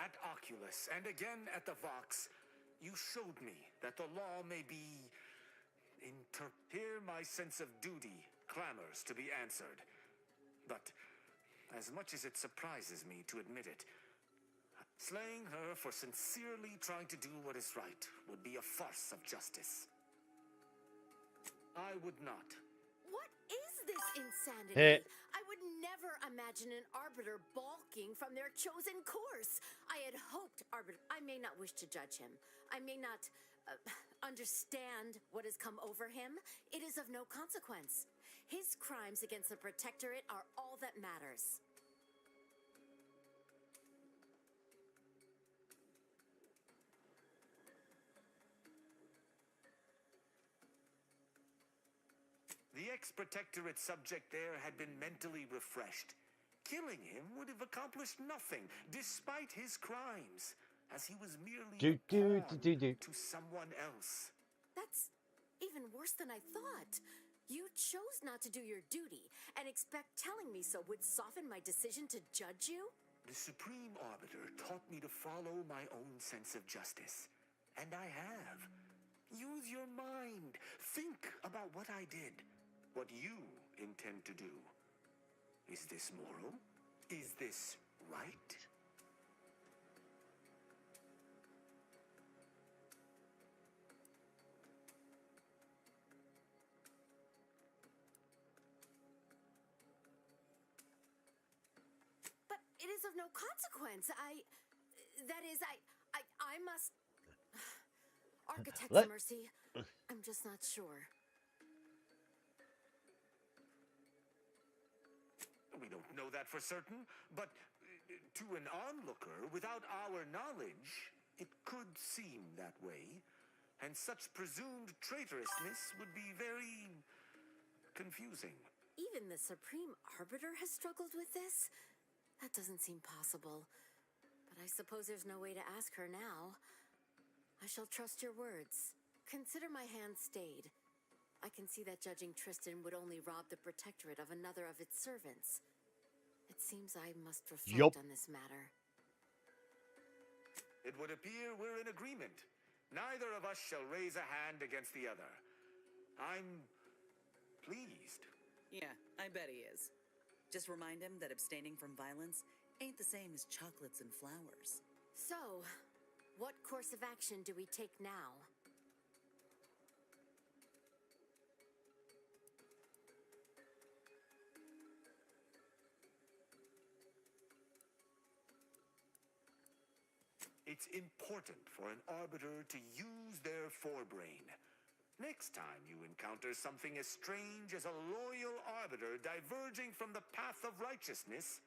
At Oculus, and again at the Vox, you showed me that the law may be... Here my sense of duty clamors to be answered. But, as much as it surprises me to admit it, slaying her for sincerely trying to do what is right would be a farce of justice. I would not. What is this insanity? Hey. I would never imagine an arbiter balking from their chosen course. I had hoped I may not wish to judge him. I may not understand what has come over him. It is of no consequence. His crimes against the Protectorate are all that matters. The ex-Protectorate subject there had been mentally refreshed. Killing him would have accomplished nothing, despite his crimes, as he was merely a pawn to someone else. That's even worse than I thought. You chose not to do your duty, and expect telling me so would soften my decision to judge you? The Supreme Arbiter taught me to follow my own sense of justice. And I have. Use your mind. Think about what I did. What you intend to do. Is this moral? Is this right? But it is of no consequence. I must... Architect's Let mercy. I'm just not sure. We don't know that for certain, but to an onlooker, without our knowledge, it could seem that way. And such presumed traitorousness would be very confusing. Even the Supreme Arbiter has struggled with this? That doesn't seem possible. But I suppose there's no way to ask her now. I shall trust your words. Consider my hand stayed. I can see that judging Tristan would only rob the Protectorate of another of its servants. It seems I must reflect on this matter. It would appear we're in agreement. Neither of us shall raise a hand against the other. I'm pleased. Yeah, I bet he is. Just remind him that abstaining from violence ain't the same as chocolates and flowers. So, what course of action do we take now? It's important for an arbiter to use their forebrain. Next time you encounter something as strange as a loyal arbiter diverging from the path of righteousness,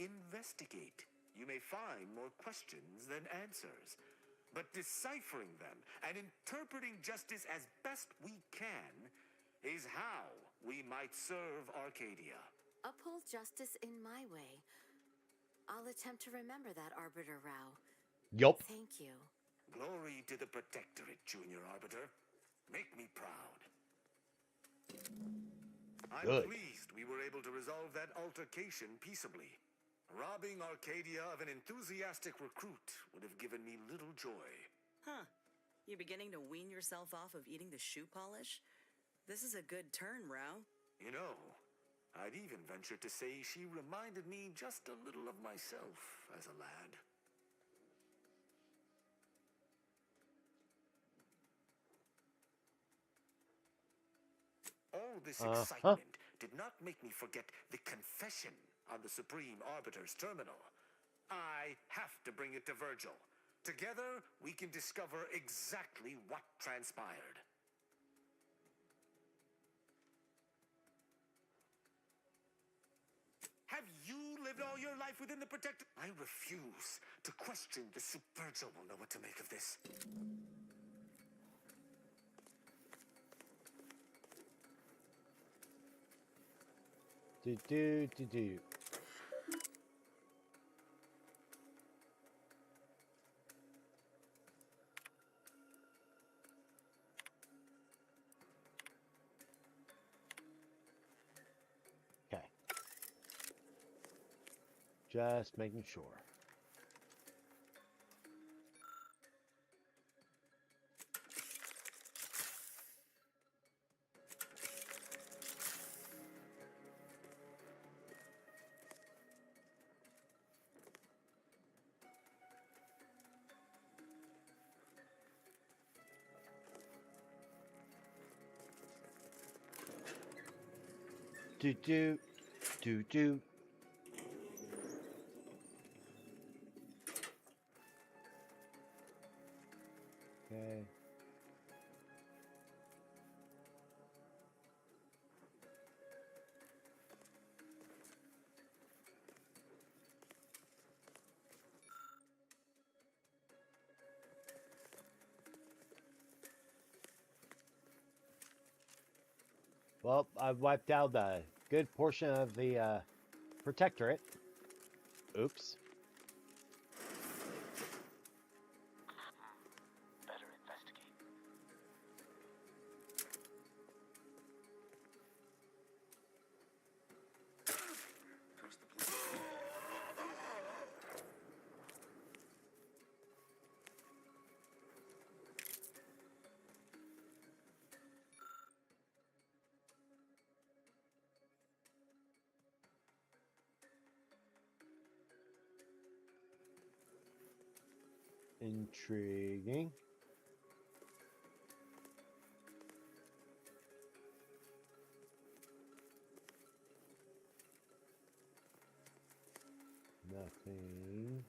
investigate. You may find more questions than answers. But deciphering them and interpreting justice as best we can is how we might serve Arcadia. Uphold justice in my way. I'll attempt to remember that, Arbiter Rao. Yup. Thank you. Glory to the Protectorate, Junior Arbiter. Make me proud. I'm Good. pleased we were able to resolve that altercation peaceably. Robbing Arcadia of an enthusiastic recruit would have given me little joy. Huh. You beginning to wean yourself off of eating the shoe polish? This is a good turn, Rao. You know, I'd even venture to say she reminded me just a little of myself as a lad. All this excitement did not make me forget the confession on the Supreme Arbiter's terminal. I have to bring it to Virgil. Together, we can discover exactly what transpired. Have you lived all your life within the Protectorate? I refuse to question the Virgil will know what to make of this. Do. Okay. Just making sure. Do. Okay. Well, I've wiped out a good portion of the Protectorate. Oops. Better investigate. Intriguing. Nothing.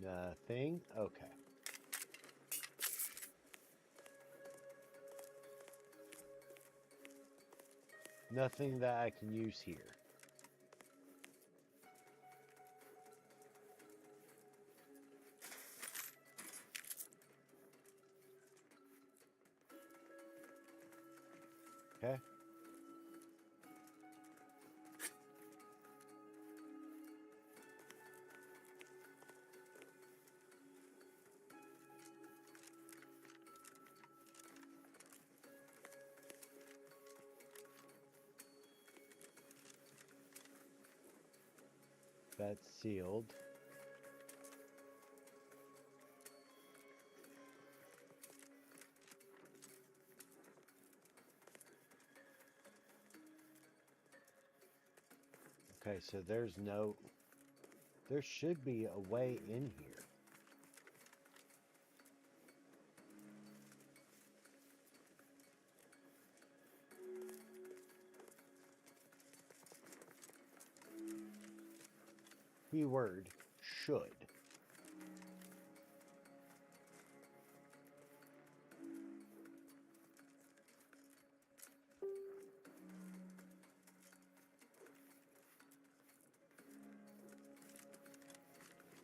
Nothing. Okay. Nothing that I can use here. Okay. That's sealed. Okay, so there should be a way in here. Keyword, should.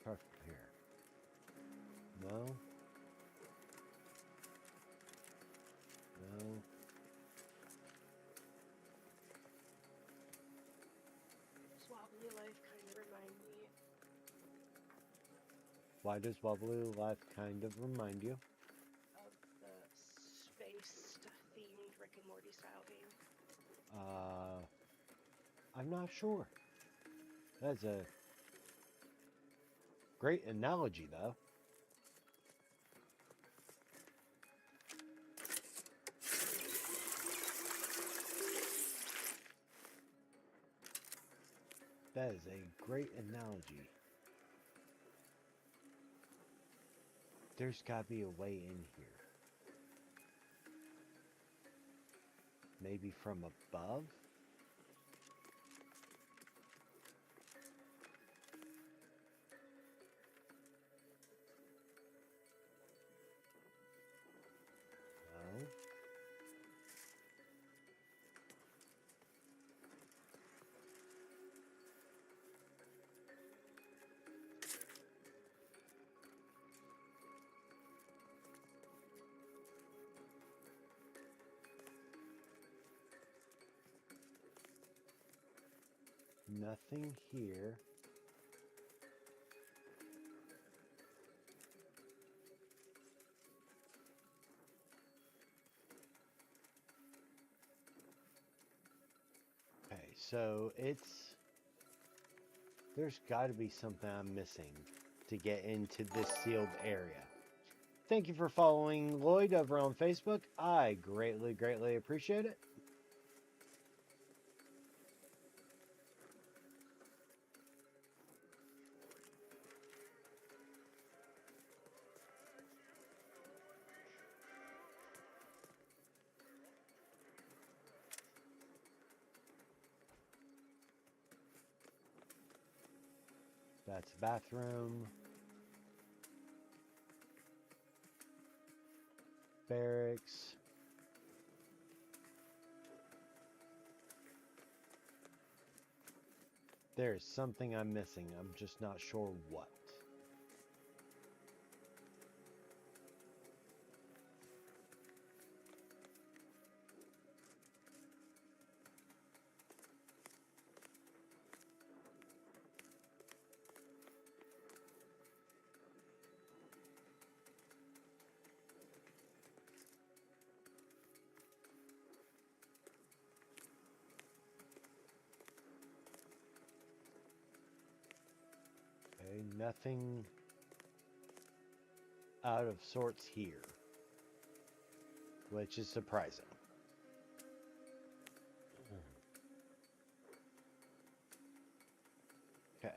Perfect here. No. No. Wobbly life kind of remind me Why does Wobbly Life kind of remind you? of the space-themed Rick and Morty style game. I'm not sure. That's a great analogy, though. That is a great analogy. There's got to be a way in here. Maybe from above? No. Nothing here. Okay, so there's got to be something I'm missing to get into this sealed area. Thank you for following Lloyd over on Facebook. I greatly, greatly appreciate it. That's bathroom. Barracks. There's something I'm missing. I'm just not sure what. Okay, nothing out of sorts here, which is surprising. Okay.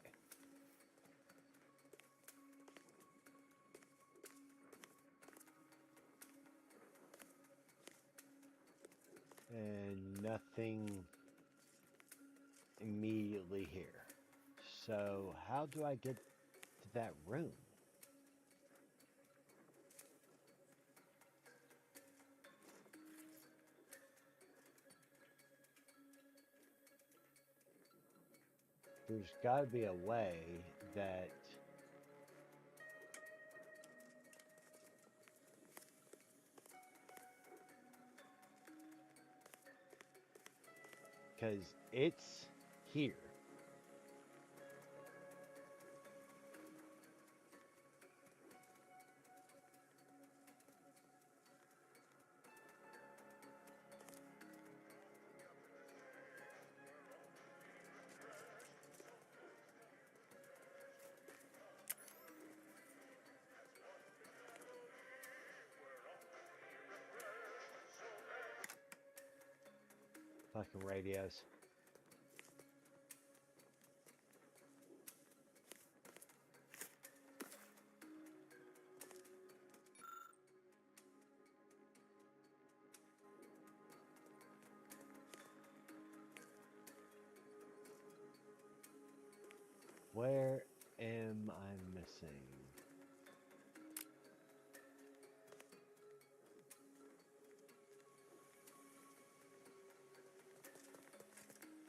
And nothing immediately here. So how do I get to that room? there's got to be a way that because it's here. Fucking radios. Where am I missing?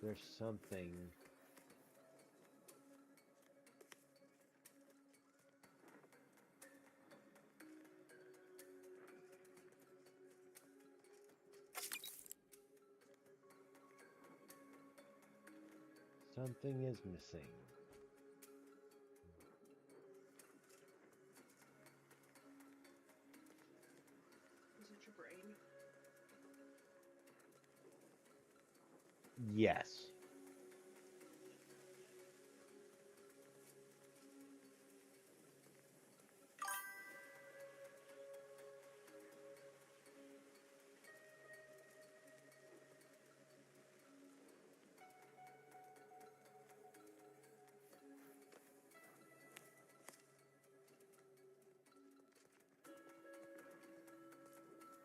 There's something. Something is missing. Is it your brain? Yes.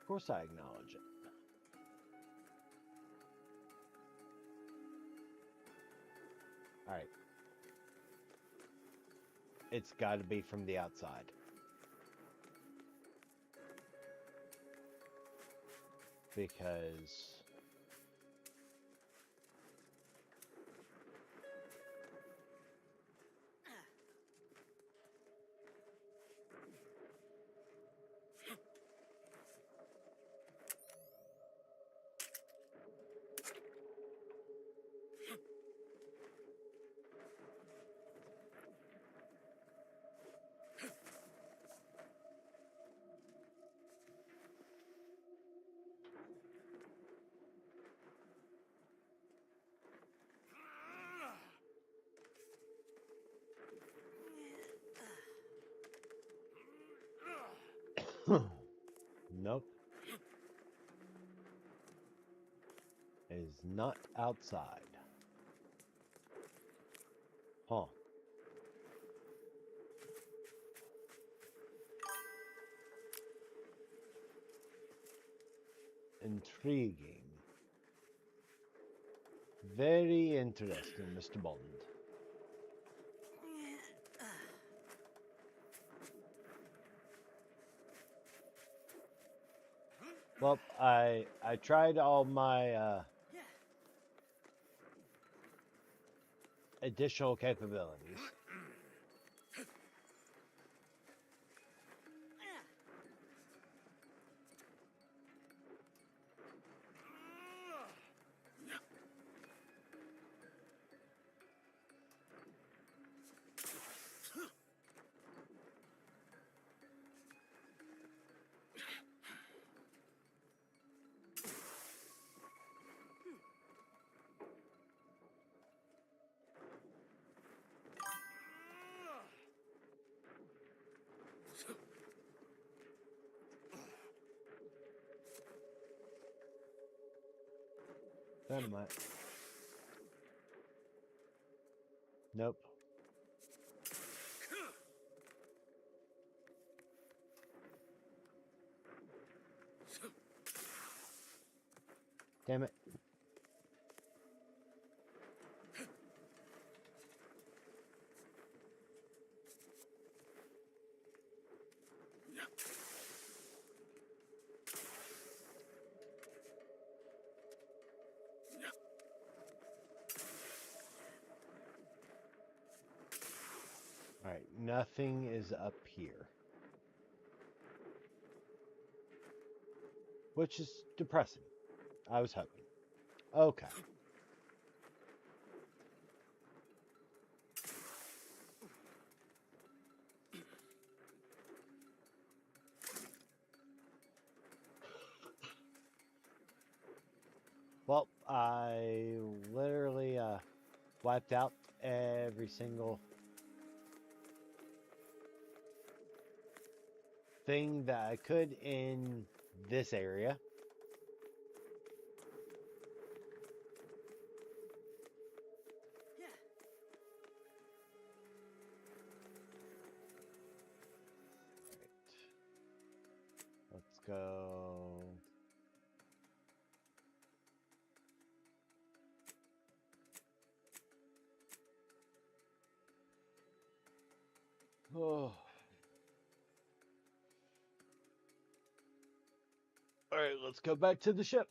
Of course I acknowledge it. Alright. It's got to be from the outside. Because nope. It is not outside. Huh. Intriguing. Very interesting, Mr. Bond. Well, I tried all my additional capabilities. That might. Nope. Damn it. Alright, nothing is up here. Which is depressing. I was hoping. Okay. Well, I literally wiped out every single thing that I could in this area. Yeah. Let's go. Oh. Alright, let's go back to the ship.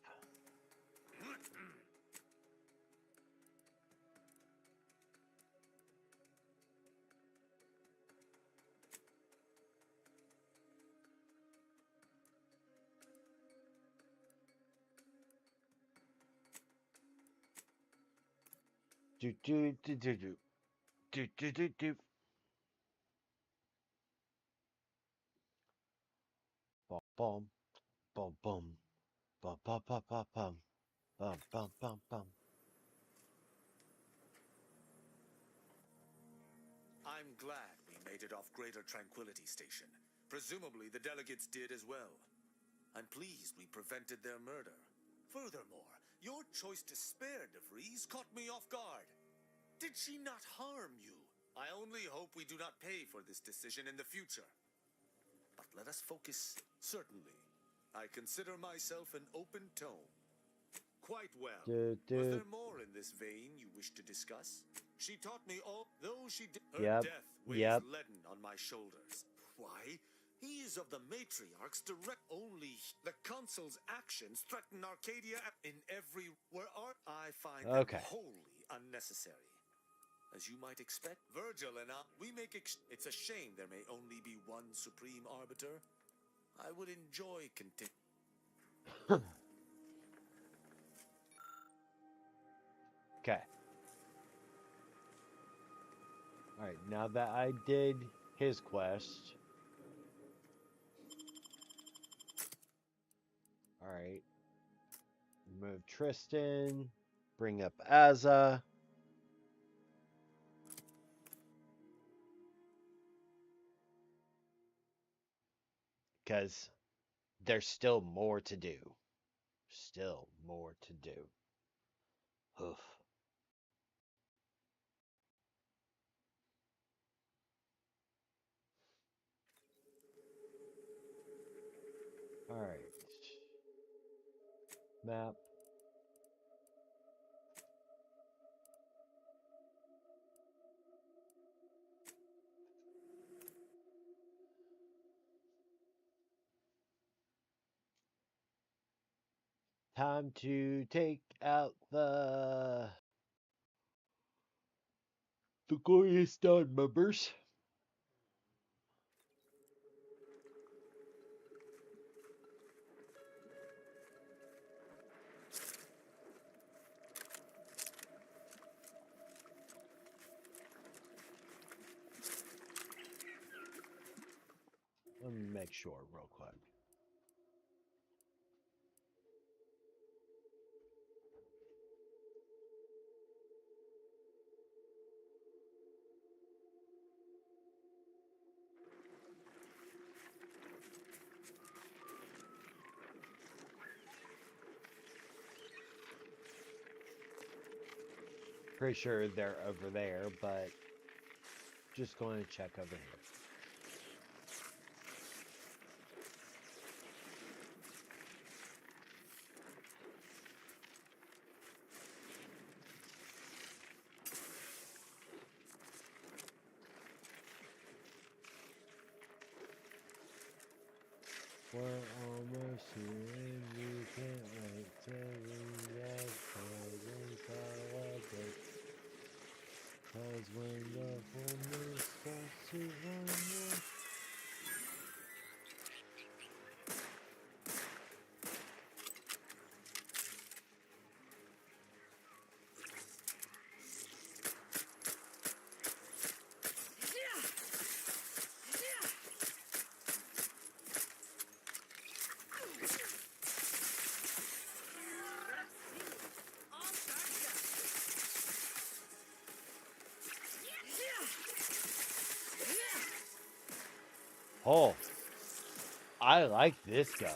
Do do do do do do do do do. Bum bum bum bum bum bum bum bum bum bum bum bum bum. I'm glad we made it off Greater Tranquility Station. Presumably the delegates did as well. I'm pleased we prevented their murder. Furthermore, your choice to spare DeVries caught me off guard. Did she not harm you? I only hope we do not pay for this decision in the future. But let us focus. Certainly. I consider myself an open tome. Quite well. Was there more in this vein you wish to discuss? She taught me all, though she did. Her death weighs leaden on my shoulders. Why? He is of the matriarch's direct only. The consul's actions threaten Arcadia in every where art. I find them wholly unnecessary. As you might expect, Virgil and I, we make it's a shame there may only be one supreme arbiter. I would enjoy Okay. Alright, now that I did his quest. Alright. Remove Tristan. Bring up Azza. Because there's still more to do. Still more to do. Oof. Alright. Map. Time to take out the glorious dawn members. Let me make sure real quick. Pretty sure they're over there, but just going to check over here. We're almost here and we can't wait till we get celebrate. 'Cause when the full moon starts Oh, I like this gun.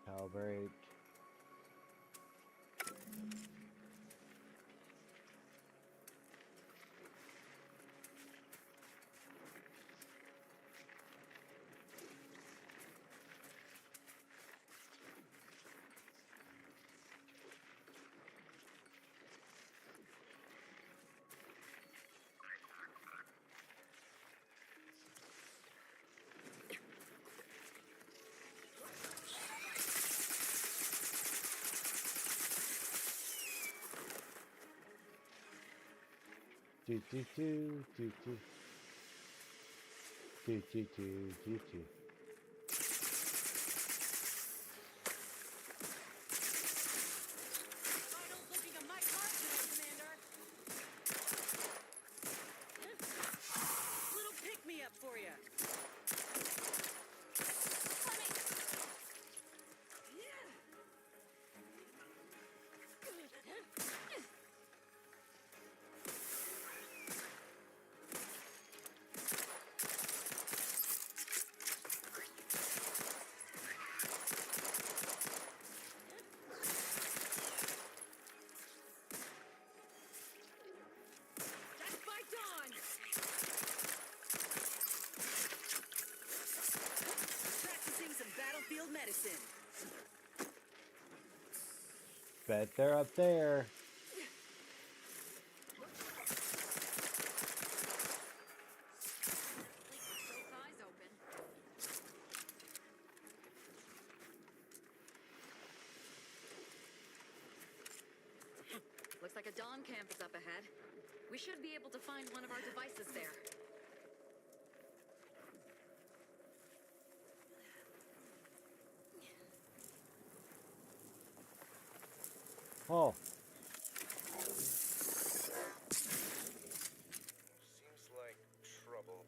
Calibrate. Do do do do do do do do do do. Finals looking a mite hard today, Commander. Little pick-me-up for you. Just by dawn. Practicing some battlefield medicine. Bet they're up there. Both eyes open. Looks like a Dawn camp is up ahead. We should be able to find one of our devices there. Oh, Seems like trouble.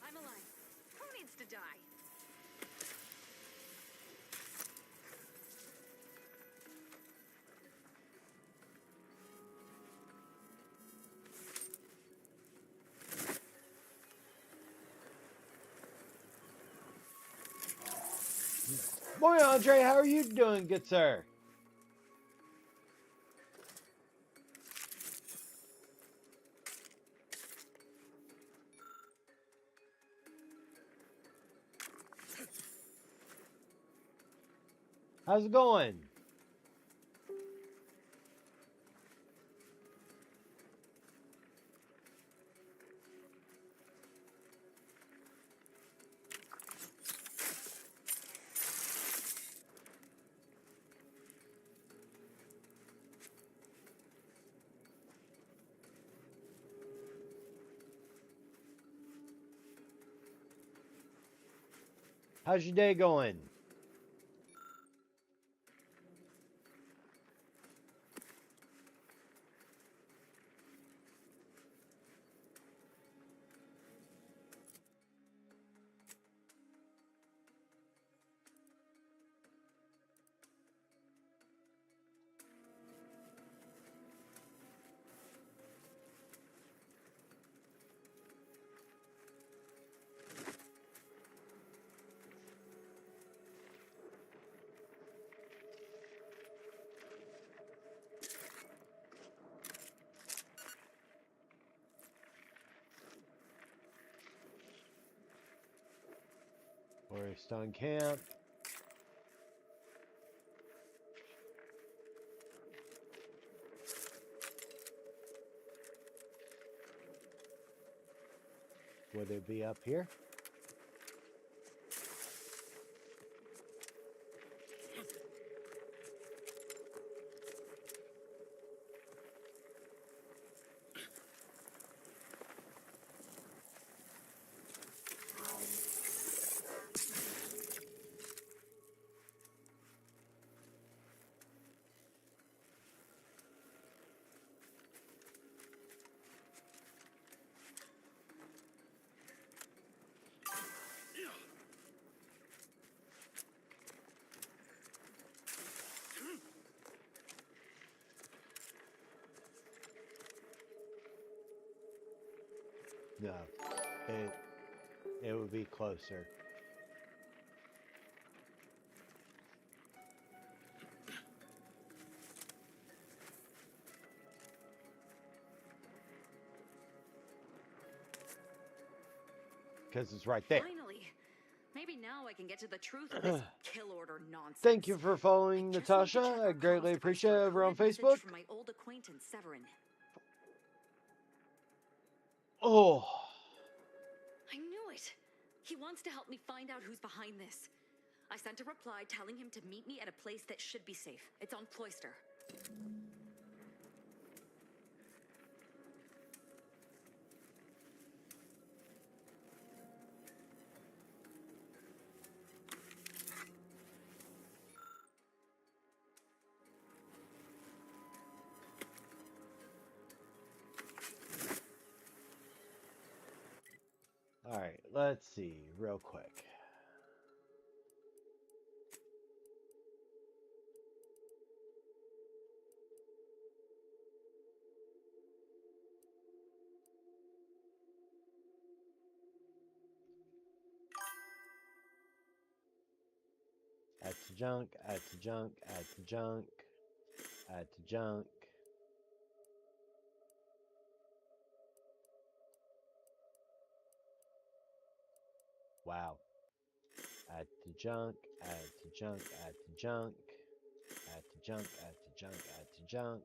I'm alive. Who needs to die? boy, Andre, how are you doing, good sir? How's it going? How's your day going? We're still in camp. Would it be up here? No. It would be closer. Because it's right there. Finally. Maybe now I can get to the truth of this kill order nonsense. Thank you for following, Natasha. I greatly appreciate it over on Facebook. From my old acquaintance Severin. Oh. I knew it. He wants to help me find out who's behind this. I sent a reply telling him to meet me at a place that should be safe. It's on Cloister. Alright, let's see real quick. Add to junk, add to junk, add to junk, add to junk. Wow. Add to junk, add to junk, add to junk, add to junk, add to junk, add to junk.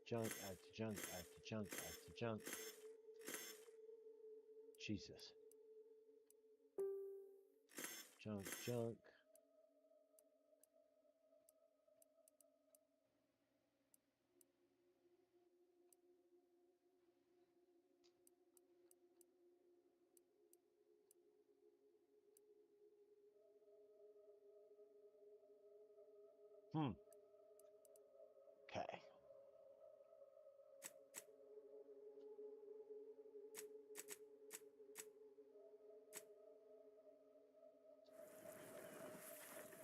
Junk, add to junk, add to junk, add to junk. Jesus. Junk, junk. Okay.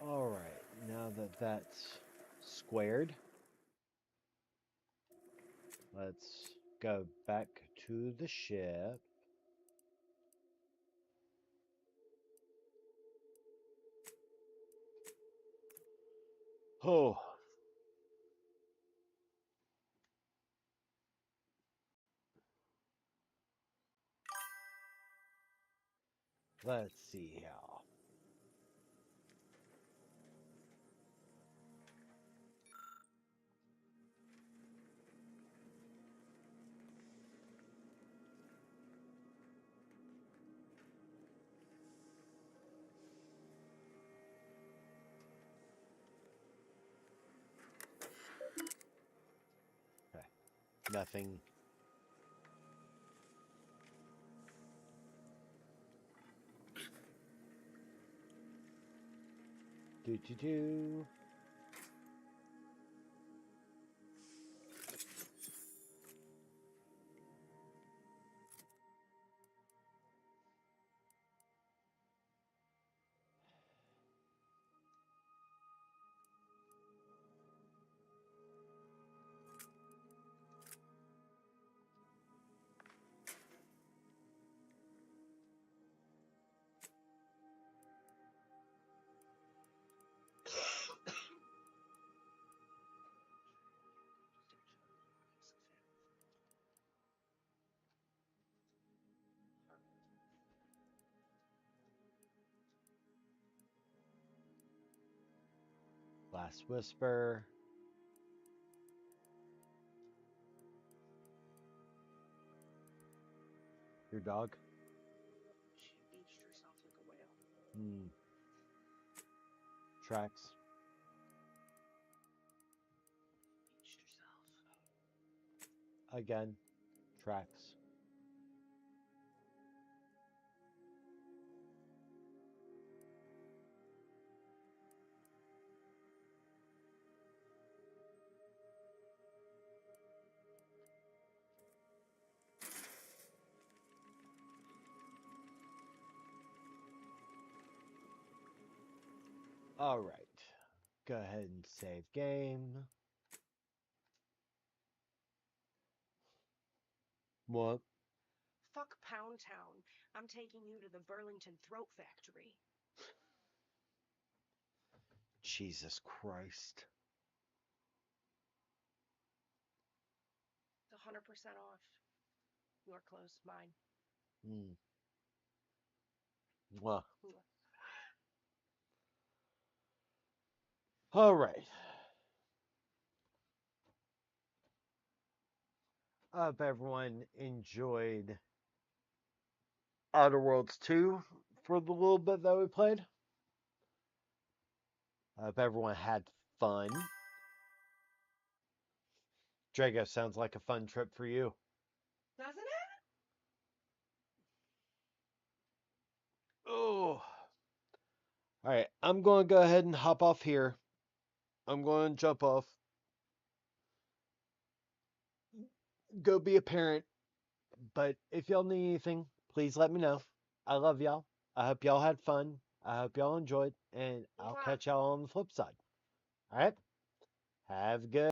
Alright, now that that's squared, let's go back to the ship. Oh. Let's see here. Okay. Nothing. Do. Last Whisper. Your dog? She beached herself like a whale. Tracks. Beached herself. Again. Tracks. All right. Go ahead and save game. What? Fuck Pound Town. I'm taking you to the Burlington Throat Factory. Jesus Christ. It's 100% off. Your clothes, mine. Mwah. All right. I hope everyone enjoyed Outer Worlds 2 for the little bit that we played. I hope everyone had fun. Drago, sounds like a fun trip for you. Doesn't it? Oh. All right, I'm going to go ahead and hop off here. I'm going to jump off. Go be a parent. But if y'all need anything, please let me know. I love y'all. I hope y'all had fun. I hope y'all enjoyed. And I'll catch y'all on the flip side. All right? Have a good